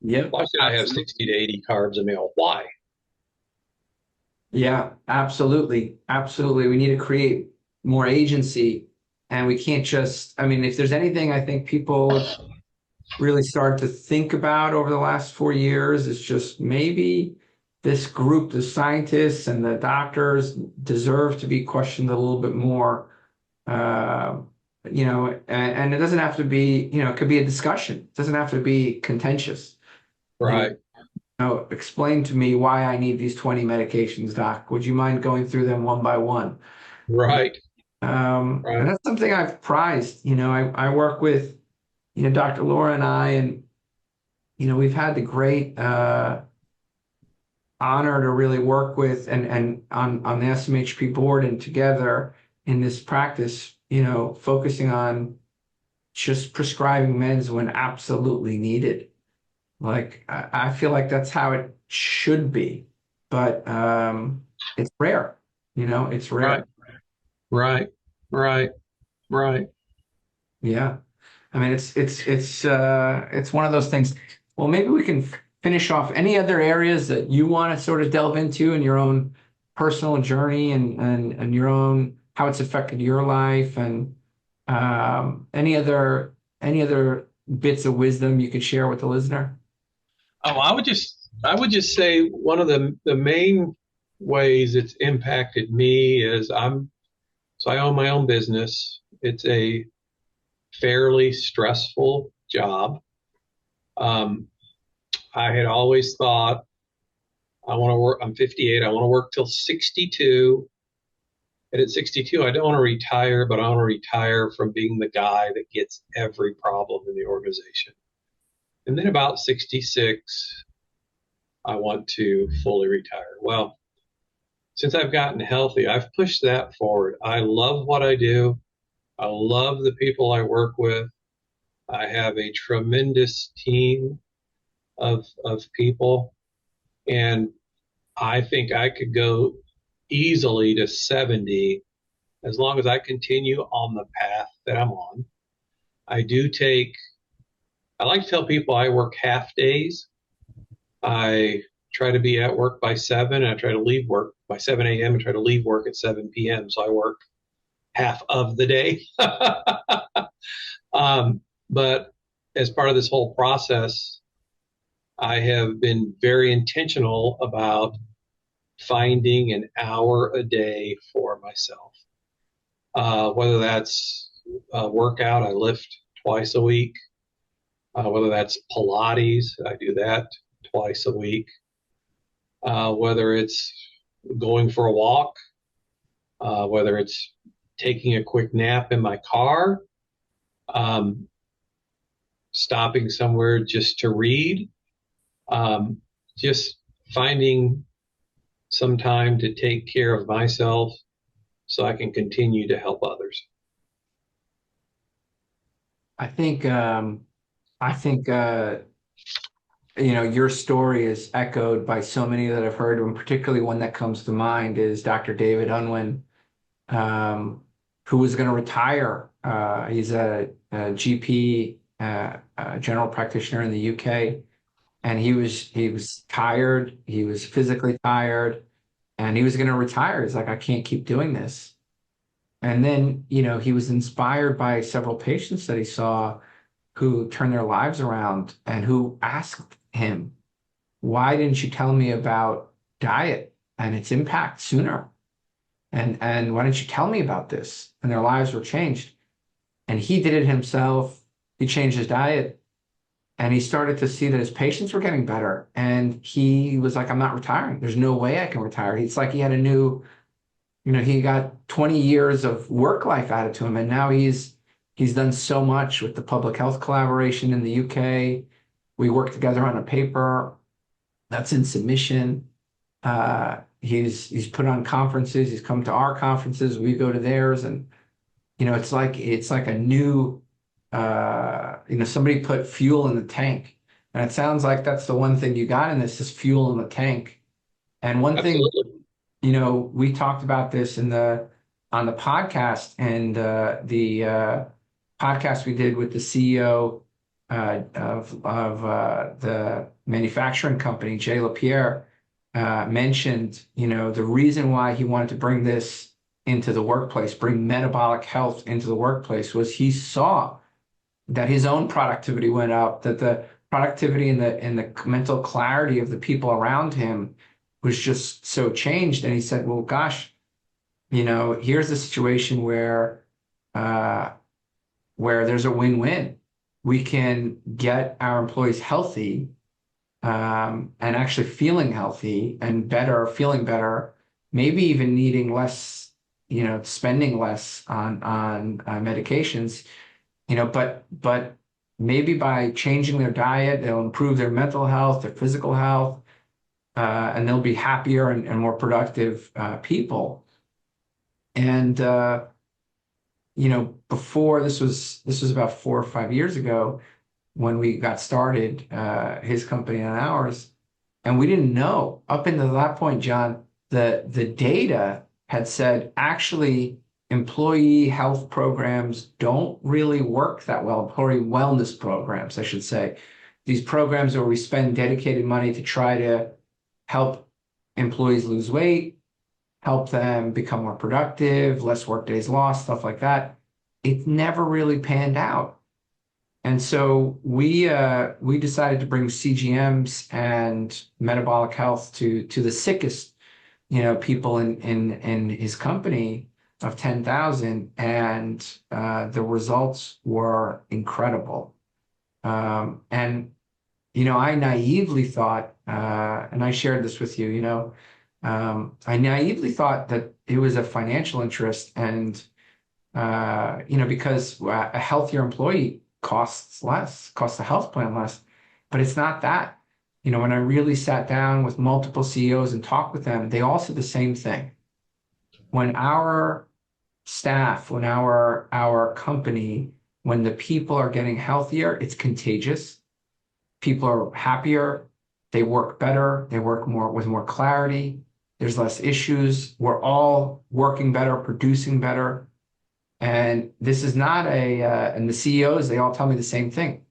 Yeah. Why should I have 60 to 80 carbs a meal? Why? Yeah, absolutely. Absolutely. We need to create more agency, and we can't just, if there's anything I think people really start to think about over the last 4 years, is just maybe this group, the scientists and the doctors, deserve to be questioned a little bit more. And it doesn't have to be, it could be a discussion. It doesn't have to be contentious. Right. Explain to me why I need these 20 medications, doc. Would you mind going through them one by one? Right. And that's something I've prized. I work with, Dr. Laura and I, and, we've had the great honor to really work with and on the SMHP board and together in this practice, focusing on just prescribing meds when absolutely needed. Like, I feel like that's how it should be, but it's rare, it's rare. Right. Yeah. It's one of those things. Well, maybe we can finish off any other areas that you want to sort of delve into in your own personal journey and your own, how it's affected your life, and any other bits of wisdom you could share with the listener. Oh, I would just say one of the main ways it's impacted me is I own my own business. It's a fairly stressful job. I had always thought, I want to work, I'm 58, I want to work till 62. And at 62, I don't want to retire, but I want to retire from being the guy that gets every problem in the organization. And then about 66, I want to fully retire. Well, since I've gotten healthy, I've pushed that forward. I love what I do. I love the people I work with. I have a tremendous team of people, and I think I could go easily to 70 as long as I continue on the path that I'm on. I like to tell people I work half days. I try to be at work by 7, and I try to leave work by 7 a.m. and try to leave work at 7 p.m. So I work half of the day. But as part of this whole process, I have been very intentional about finding an hour a day for myself. Whether that's a workout, I lift twice a week. Whether that's Pilates, I do that twice a week. Whether it's going for a walk, whether it's taking a quick nap in my car, stopping somewhere just to read, just finding some time to take care of myself so I can continue to help others. I think your story is echoed by so many that I've heard, and particularly one that comes to mind is Dr. David Unwin, who was going to retire. He's a GP, general practitioner in the UK, and he was tired. He was physically tired, and he was going to retire. He's like, I can't keep doing this. And then, he was inspired by several patients that he saw who turned their lives around and who asked him, why didn't you tell me about diet and its impact sooner? And why didn't you tell me about this? And their lives were changed. And he did it himself. He changed his diet, and he started to see that his patients were getting better. And he was like, I'm not retiring. There's no way I can retire. It's like he had a new, he got 20 years of work life added to him. And now he's done so much with the public health collaboration in the UK. We work together on a paper that's in submission. He's put on conferences. He's come to our conferences. We go to theirs, and it's like a new, somebody put fuel in the tank, and it sounds like that's the one thing you got in this is fuel in the tank. And one Absolutely. thing, we talked about this on the podcast, and the podcast we did with the CEO of the manufacturing company, Jay LaPierre, mentioned, the reason why he wanted to bring this into the workplace, bring metabolic health into the workplace, was he saw that his own productivity went up, that the productivity and the mental clarity of the people around him was just so changed. And he said, well, gosh, here's a situation where there's a win-win. We can get our employees healthy, and actually feeling healthy and better, feeling better, maybe even needing less, spending less on medications, but maybe by changing their diet, they'll improve their mental health, their physical health, and they'll be happier and more productive people. And before this was about 4 or 5 years ago when we got started, his company and ours, and we didn't know up until that point, John, the data had said actually employee health programs don't really work that well. Employee wellness programs, I should say. These programs where we spend dedicated money to try to help employees lose weight, help them become more productive, less work days lost, stuff like that. It never really panned out. And so we decided to bring CGMs and metabolic health to the sickest, people in his company, of 10,000, and the results were incredible. And I naively thought, and I shared this with you, I naively thought that it was a financial interest, and because a healthier employee costs less, costs the health plan less, but it's not that. When I really sat down with multiple CEOs and talked with them, they all said the same thing. When our staff, when our company, when the people are getting healthier, it's contagious. People are happier, they work better, they work more with more clarity, there's less issues, we're all working better, producing better. And this is not and the CEOs, they all tell me the same thing.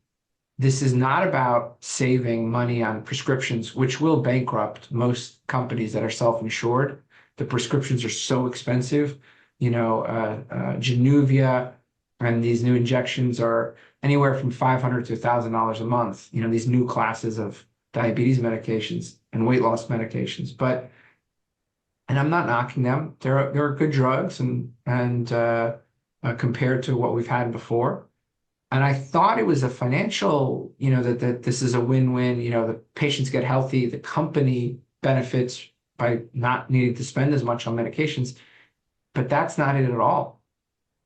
This is not about saving money on prescriptions, which will bankrupt most companies that are self-insured. The prescriptions are so expensive. Januvia and these new injections are anywhere from $500 to $1,000 a month. These new classes of diabetes medications and weight loss medications. And I'm not knocking them. They're good drugs and compared to what we've had before. And I thought it was a financial, that this is a win-win. The patients get healthy, the company benefits by not needing to spend as much on medications, but that's not it at all.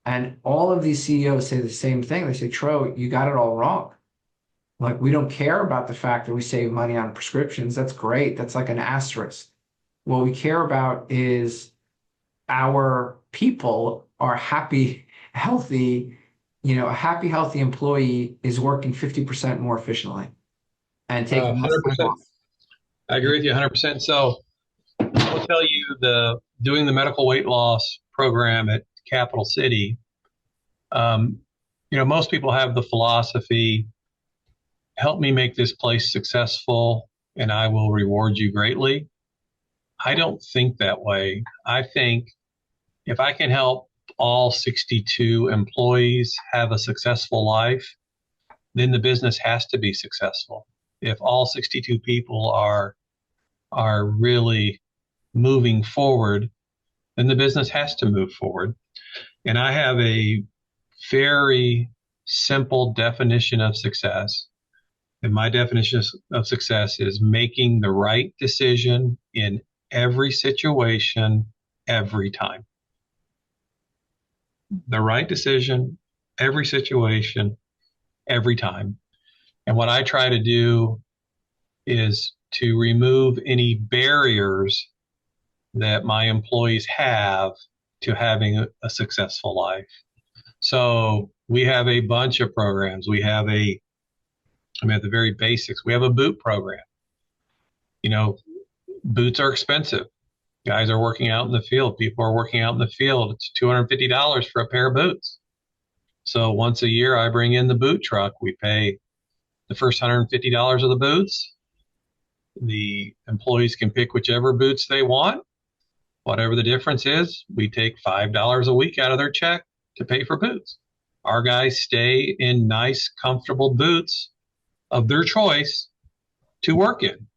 And all of these CEOs say the same thing. They say, Tro, you got it all wrong. Like, we don't care about the fact that we save money on prescriptions. That's great. That's like an asterisk. What we care about is our people are happy, healthy. A happy, healthy employee is working 50% more efficiently and taking less time 100%. off. I agree with you 100%. So I will tell you, doing the medical weight loss program at Capital City, most people have the philosophy, help me make this place successful and I will reward you greatly. I don't think that way. I think if I can help all 62 employees have a successful life, then the business has to be successful. If all 62 people are really moving forward, then the business has to move forward. And I have a very simple definition of success. And my definition of success is making the right decision in every situation, every time. The right decision, every situation, every time. And what I try to do is to remove any barriers that my employees have to having a successful life. So we have a bunch of programs. We have at the very basics, we have a boot program. Boots are expensive. Guys are working out in the field. People are working out in the field. It's $250 for a pair of boots. So once a year, I bring in the boot truck. We pay the first $150 of the boots. The employees can pick whichever boots they want. Whatever the difference is, we take $5 a week out of their check to pay for boots. Our guys stay in nice, comfortable boots of their choice to work in.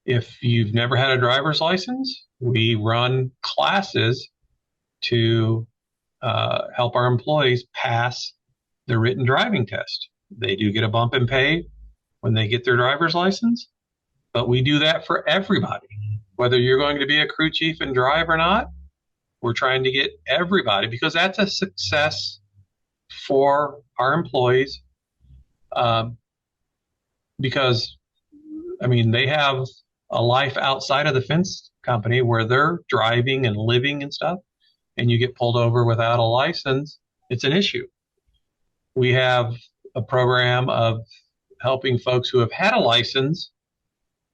If you've never had a driver's license, we run classes to help our employees pass the written driving test. They do get a bump in pay when they get their driver's license, but we do that for everybody. Whether you're going to be a crew chief and drive or not, we're trying to get everybody, because that's a success for our employees. Because, they have a life outside of the fence company where they're driving and living and stuff, and you get pulled over without a license, it's an issue. We have a program of helping folks who have had a license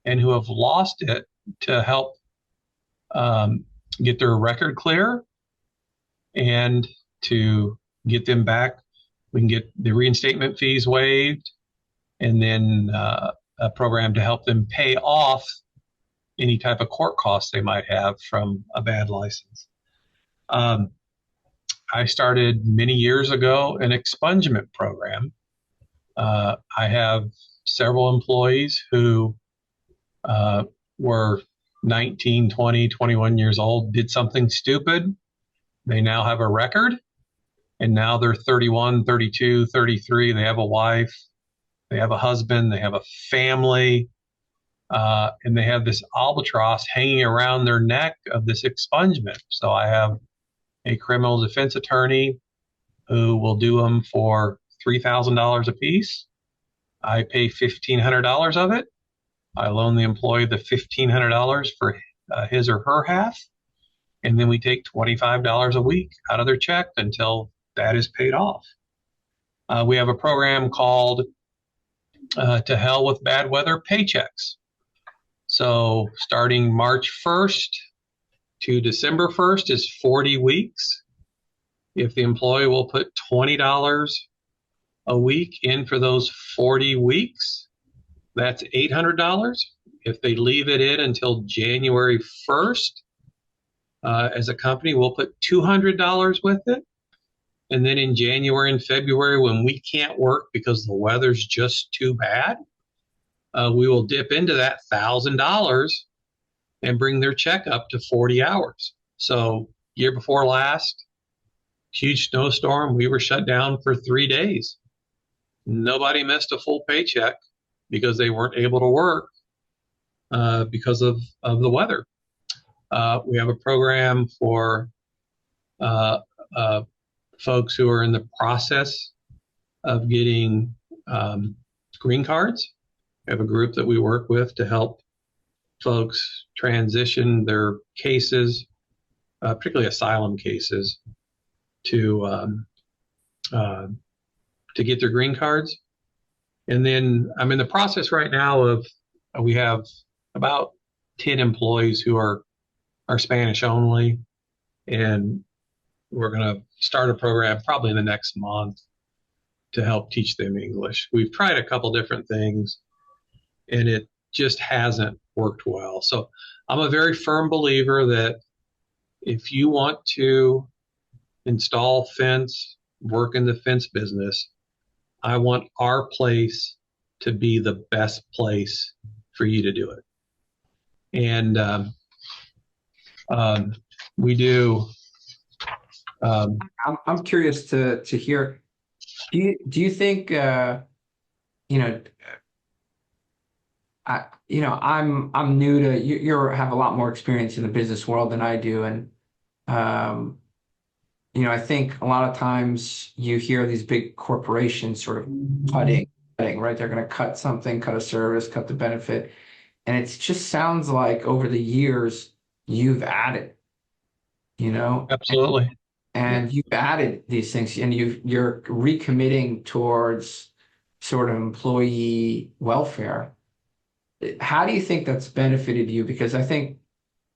and who have lost it to help get their record clear and to get them back. We can get the reinstatement fees waived, and then a program to help them pay off any type of court costs they might have from a bad license. I started many years ago an expungement program. I have several employees who were 19, 20, 21 years old, did something stupid. They now have a record, and now they're 31, 32, 33. They have a wife, they have a husband, they have a family, and they have this albatross hanging around their neck of this expungement. So I have a criminal defense attorney who will do them for $3,000 a piece. I pay $1,500 of it. I loan the employee the $1,500 for his or her half, and then we take $25 a week out of their check until that is paid off. We have a program called To Hell with Bad Weather Paychecks. So starting March 1st to December 1st is 40 weeks. If the employee will put $20 a week in for those 40 weeks, that's $800. If they leave it in until January 1st, as a company, we'll put $200 with it. And then in January and February, when we can't work because the weather's just too bad, we will dip into that $1,000 and bring their check up to 40 hours. So year before last, huge snowstorm, we were shut down for 3 days. Nobody missed a full paycheck because they weren't able to work because of the weather. We have a program for folks who are in the process of getting green cards. We have a group that we work with to help folks transition their cases, particularly asylum cases, to get their green cards. And then I'm in the process right now of, we have about 10 employees who are Spanish only, and we're going to start a program probably in the next month to help teach them English. We've tried a couple different things, and it just hasn't worked well. So I'm a very firm believer that if you want to install fence, work in the fence business, I want our place to be the best place for you to do it. And we do. I'm curious to hear. Do you think I'm new to you have a lot more experience in the business world than I do, and I think a lot of times you hear these big corporations sort of cutting, right? They're going to cut something, cut a service, cut the benefit, and it just sounds like over the years you've added, Absolutely. and you've added these things, and you're recommitting towards sort of employee welfare. How do you think that's benefited you? Because I think,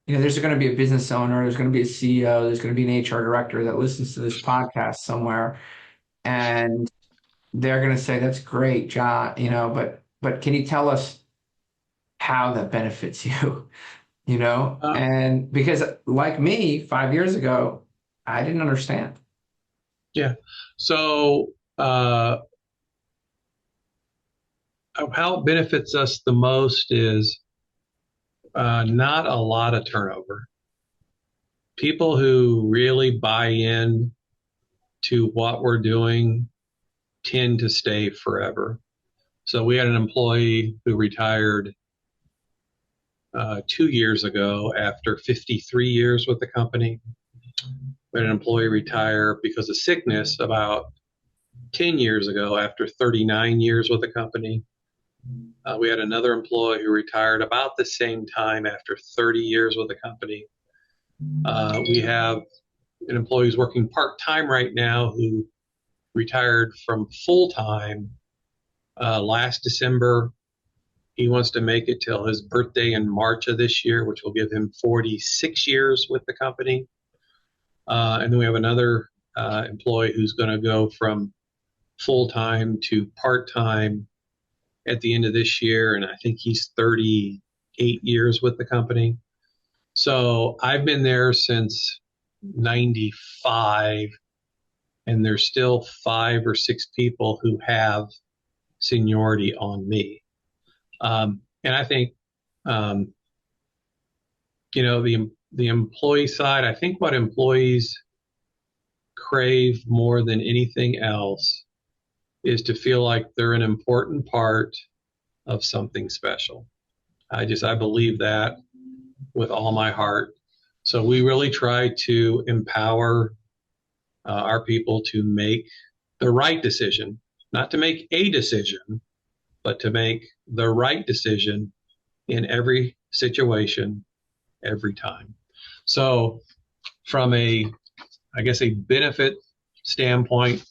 there's going to be a business owner, there's going to be a CEO, there's going to be an HR director that listens to this podcast somewhere, and they're going to say, "That's great, John," but can you tell us how that benefits you? And because like me, 5 years ago, I didn't understand. Yeah. So how it benefits us the most is not a lot of turnover. People who really buy in to what we're doing tend to stay forever. So we had an employee who retired 2 years ago after 53 years with the company. We had an employee retire because of sickness about 10 years ago after 39 years with the company. We had another employee who retired about the same time after 30 years with the company. We have an employee who's working part-time right now who retired from full-time last December. He wants to make it till his birthday in March of this year, which will give him 46 years with the company. And then we have another employee who's going to go from full-time to part-time at the end of this year, and I think he's 38 years with the company. So I've been there since 95, and there's still 5 or 6 people who have seniority on me. And I think the employee side, I think what employees crave more than anything else is to feel like they're an important part of something special. I believe that with all my heart. So we really try to empower our people to make the right decision, not to make a decision, but to make the right decision in every situation, every time. So from a benefit standpoint,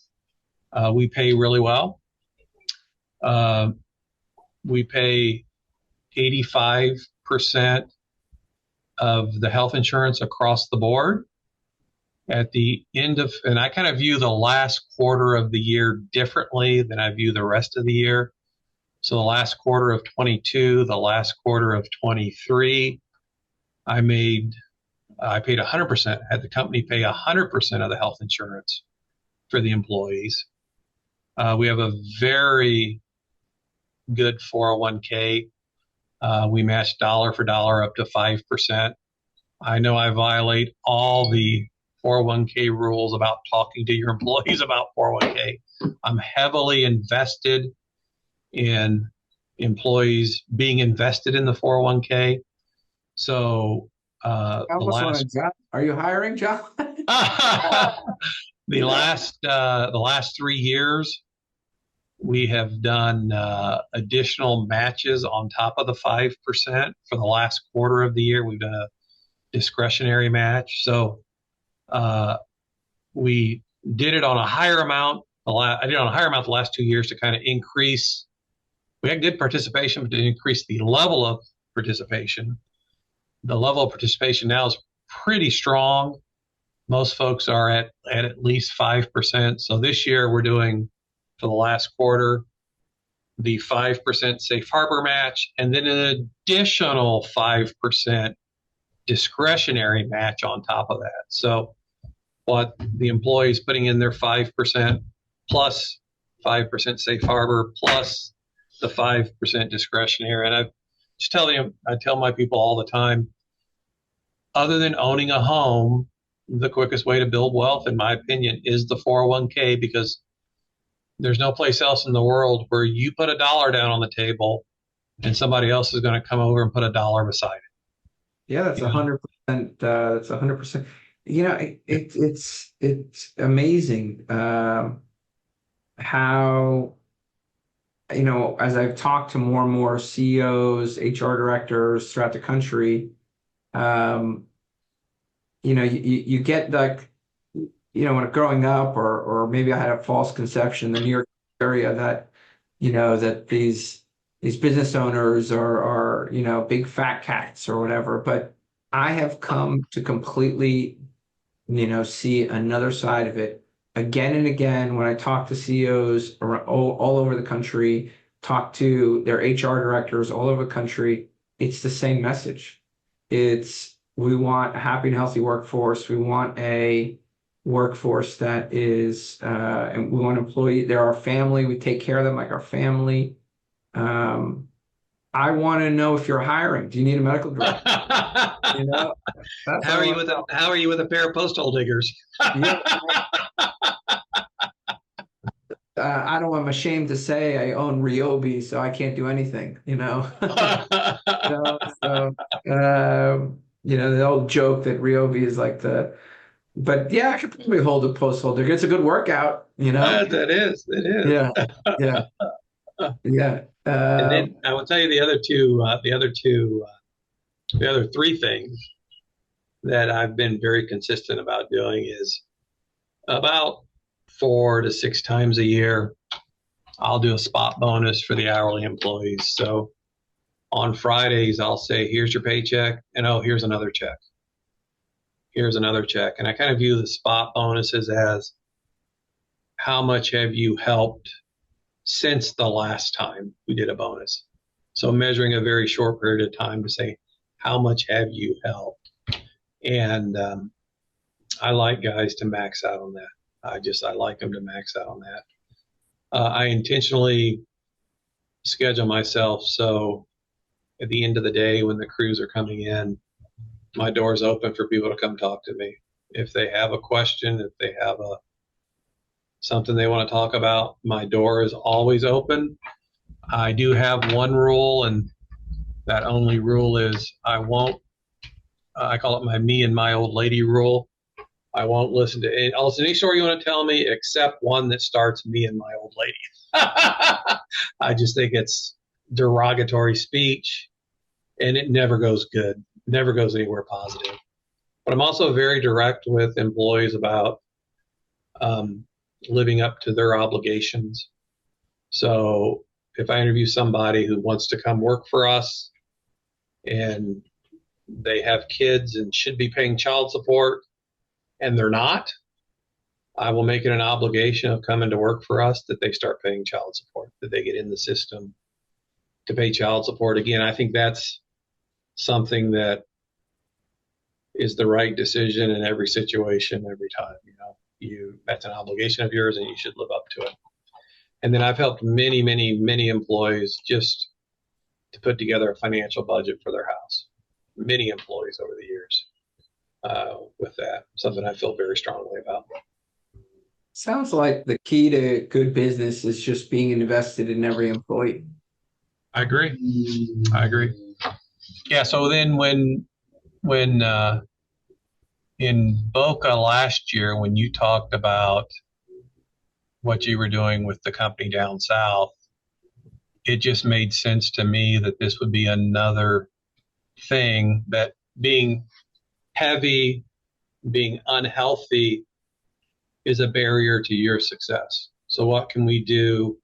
we pay really well. We pay 85% of the health insurance across the board. At the end of, and I kind of view the last quarter of the year differently than I view the rest of the year. So the last quarter of 22, the last quarter of 23, I paid 100%, had the company pay 100% of the health insurance for the employees. We have a very good 401k. We match dollar for dollar up to 5%. I know I violate all the 401k rules about talking to your employees about 401k. I'm heavily invested in employees being invested in the 401k. So Are you hiring, John? the last 3 years, we have done additional matches on top of the 5%. For the last quarter of the year, we've done a discretionary match. So we did it on a higher amount. I did it on a higher amount the last 2 years to kind of increase. We had good participation, but to increase the level of participation. The level of participation now is pretty strong. Most folks are at least 5%. So this year we're doing, for the last quarter, the 5% safe harbor match, and then an additional 5% discretionary match on top of that. So what the employees putting in their 5% plus 5% safe harbor plus the 5% discretionary. And I tell my people all the time, other than owning a home, the quickest way to build wealth, in my opinion, is the 401k, because there's no place else in the world where you put $1 down on the table and somebody else is going to come over and put $1 beside it. Yeah, that's 100%. That's 100%. It's amazing how, as I've talked to more and more CEOs, HR directors throughout the country, you get like, when growing up, or maybe I had a false conception in the New York area that, that these business owners are big fat cats or whatever. But I have come to completely, see another side of it again and again when I talk to CEOs all over the country, talk to their HR directors all over the country. It's the same message. We want a happy and healthy workforce. We want a workforce that is, and we want employees. They're our family. We take care of them like our family. I want to know if you're hiring. Do you need a medical director? How are you with a pair of posthole diggers? I'm ashamed to say I own Ryobi, so I can't do anything. The old joke that Ryobi is like but yeah, I could probably hold a post holder. It's a good work,out. It is. Yeah. And then I will tell you the other three things that I've been very consistent about doing is about 4 to 6 times a year, I'll do a spot bonus for the hourly employees. So on Fridays, I'll say, here's your paycheck, and here's another check. Here's another check. And I kind of view the spot bonuses as how much have you helped since the last time we did a bonus. So measuring a very short period of time to say, how much have you helped? And I like guys to max out on that. I like them to max out on that. I intentionally schedule myself so at the end of the day when the crews are coming in, My door's open for people to come talk to me. If they have a question, if they have something they want to talk about, my door is always open. I do have one rule, and that only rule is I won't, I call it my me and my old lady rule. I won't listen to any story you want to tell me except one that starts me and my old lady. I just think it's derogatory speech, and it never goes good, never goes anywhere positive. But I'm also very direct with employees about living up to their obligations. So if I interview somebody who wants to come work for us and they have kids and should be paying child support and they're not, I will make it an obligation of coming to work for us that they start paying child support, that they get in the system to pay child support. Again, I think that's something that is the right decision in every situation, every time. That's an obligation of yours and you should live up to it. And then I've helped many, many, many employees just to put together a financial budget for their house. Many employees over the years with that, something I feel very strongly about. Sounds like the key to good business is just being invested in every employee. I agree. Yeah. So then when in Boca last year, when you talked about what you were doing with the company down south, it just made sense to me that this would be another thing, that being heavy, being unhealthy is a barrier to your success. So what can we do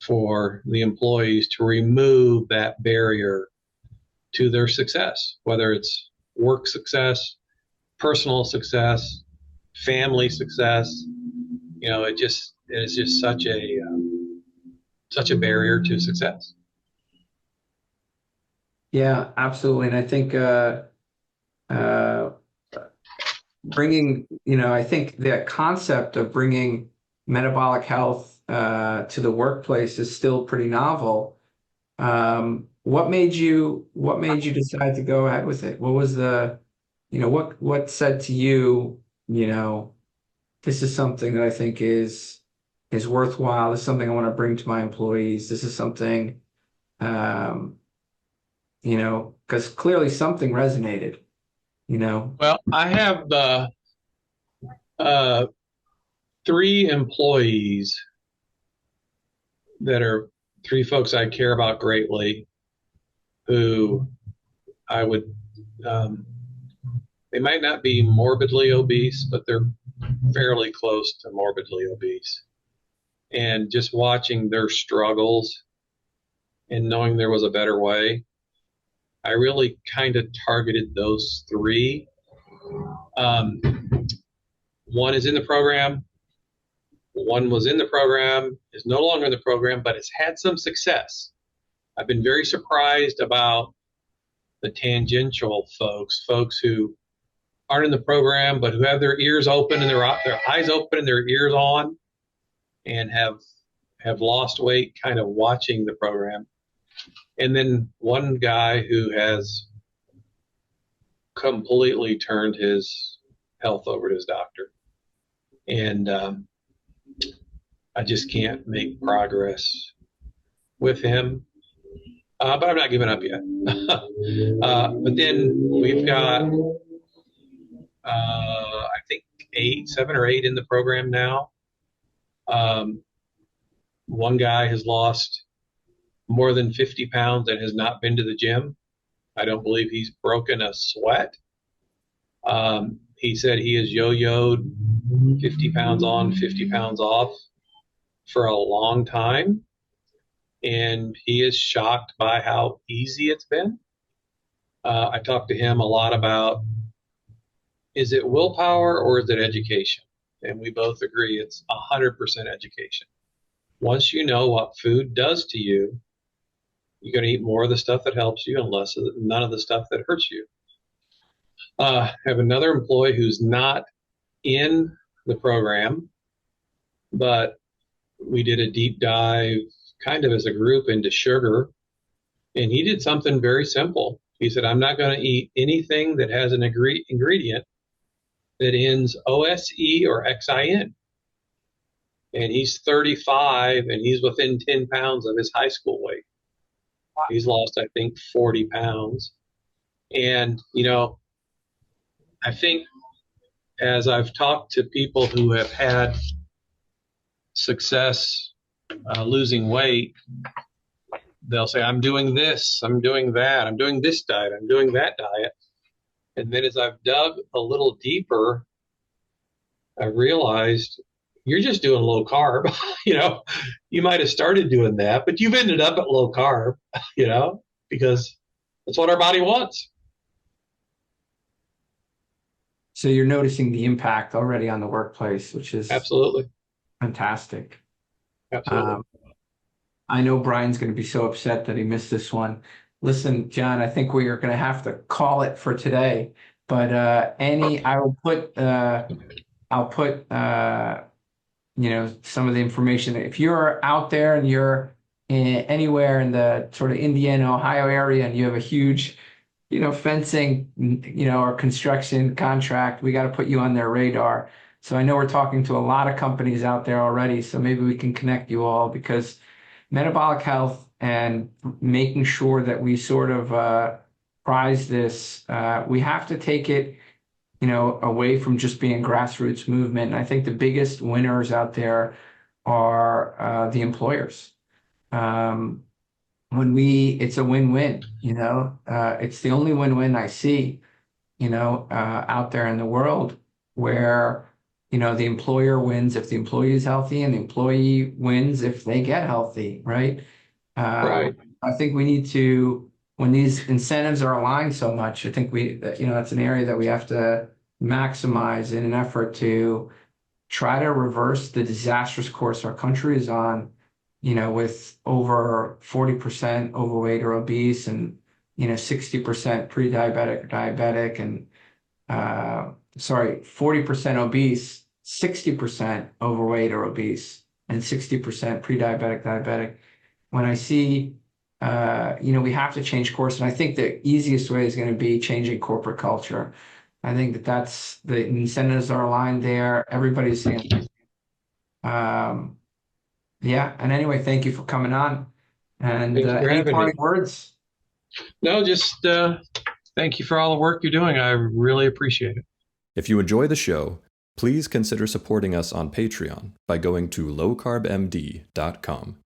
for the employees to remove that barrier to their success, whether it's work success, personal success, family success? It is just such a barrier to success. Yeah, absolutely. And I think bringing, I think the concept of bringing metabolic health to the workplace is still pretty novel. What made you decide to go ahead with it? What was what said to you, this is something that I think is worthwhile. This is something I want to bring to my employees. This is something, because clearly something resonated, Well, I have 3 employees that are 3 folks I care about greatly, who I would, they might not be morbidly obese, but they're fairly close to morbidly obese. And just watching their struggles and knowing there was a better way, I really kind of targeted those 3. One is in the program. One was in the program, is no longer in the program, but has had some success. I've been very surprised about the tangential folks who aren't in the program, but who have their ears open and their eyes open and their ears on, and have lost weight kind of watching the program. And then one guy who has completely turned his health over to his doctor. And I just can't make progress with him. But I'm not giving up yet. But then we've got, I think 7 or 8 in the program now. One guy has lost more than 50 pounds and has not been to the gym. I don't believe he's broken a sweat. He said he has yo-yoed 50 pounds on, 50 pounds off for a long time. And he is shocked by how easy it's been. I talked to him a lot about, is it willpower or is it education? And we both agree it's 100% education. Once you know what food does to you, you're going to eat more of the stuff that helps you and none of the stuff that hurts you. I have another employee who's not in the program, but we did a deep dive kind of as a group into sugar, and he did something very simple. He said, I'm not going to eat anything that has an ingredient that ends OSE or XIN. And he's 35 and he's within 10 pounds of his high school weight. He's lost, I think, 40 pounds. And, I think as I've talked to people who have had success losing weight, they'll say, I'm doing this, I'm doing that, I'm doing this diet, I'm doing that diet. And then as I've dug a little deeper, I realized you're just doing low carb. You might have started doing that, but you've ended up at low carb, because that's what our body wants. So you're noticing the impact already on the workplace, which is Absolutely. Fantastic. Absolutely. I know Brian's going to be so upset that he missed this one. Listen, John, I think we are going to have to call it for today. But I'll put some of the information. If you're out there and you're anywhere in the sort of Indiana, Ohio area, and you have a huge, fencing, or construction contract, we got to put you on their radar. So I know we're talking to a lot of companies out there already. So maybe we can connect you all, because metabolic health and making sure that we sort of prize this, we have to take it, away from just being grassroots movement. And I think the biggest winners out there are the employers. It's a win-win, it's the only win-win I see, out there in the world, where, the employer wins if the employee is healthy, and the employee wins if they get healthy, right? Right. I think we need to, when these incentives are aligned so much, I think that's an area that we have to maximize in an effort to try to reverse the disastrous course our country is on, with over 40% overweight or obese, and 60% pre-diabetic or diabetic, and 40% obese, 60% overweight or obese, and 60% pre-diabetic, diabetic. When I see, we have to change course, and I think the easiest way is going to be changing corporate culture. I think that's the incentives are aligned there. Everybody's saying, and anyway, thank you for coming on. And any parting words? No, just thank you for all the work you're doing. I really appreciate it. If you enjoy the show, please consider supporting us on Patreon by going to lowcarbmd.com.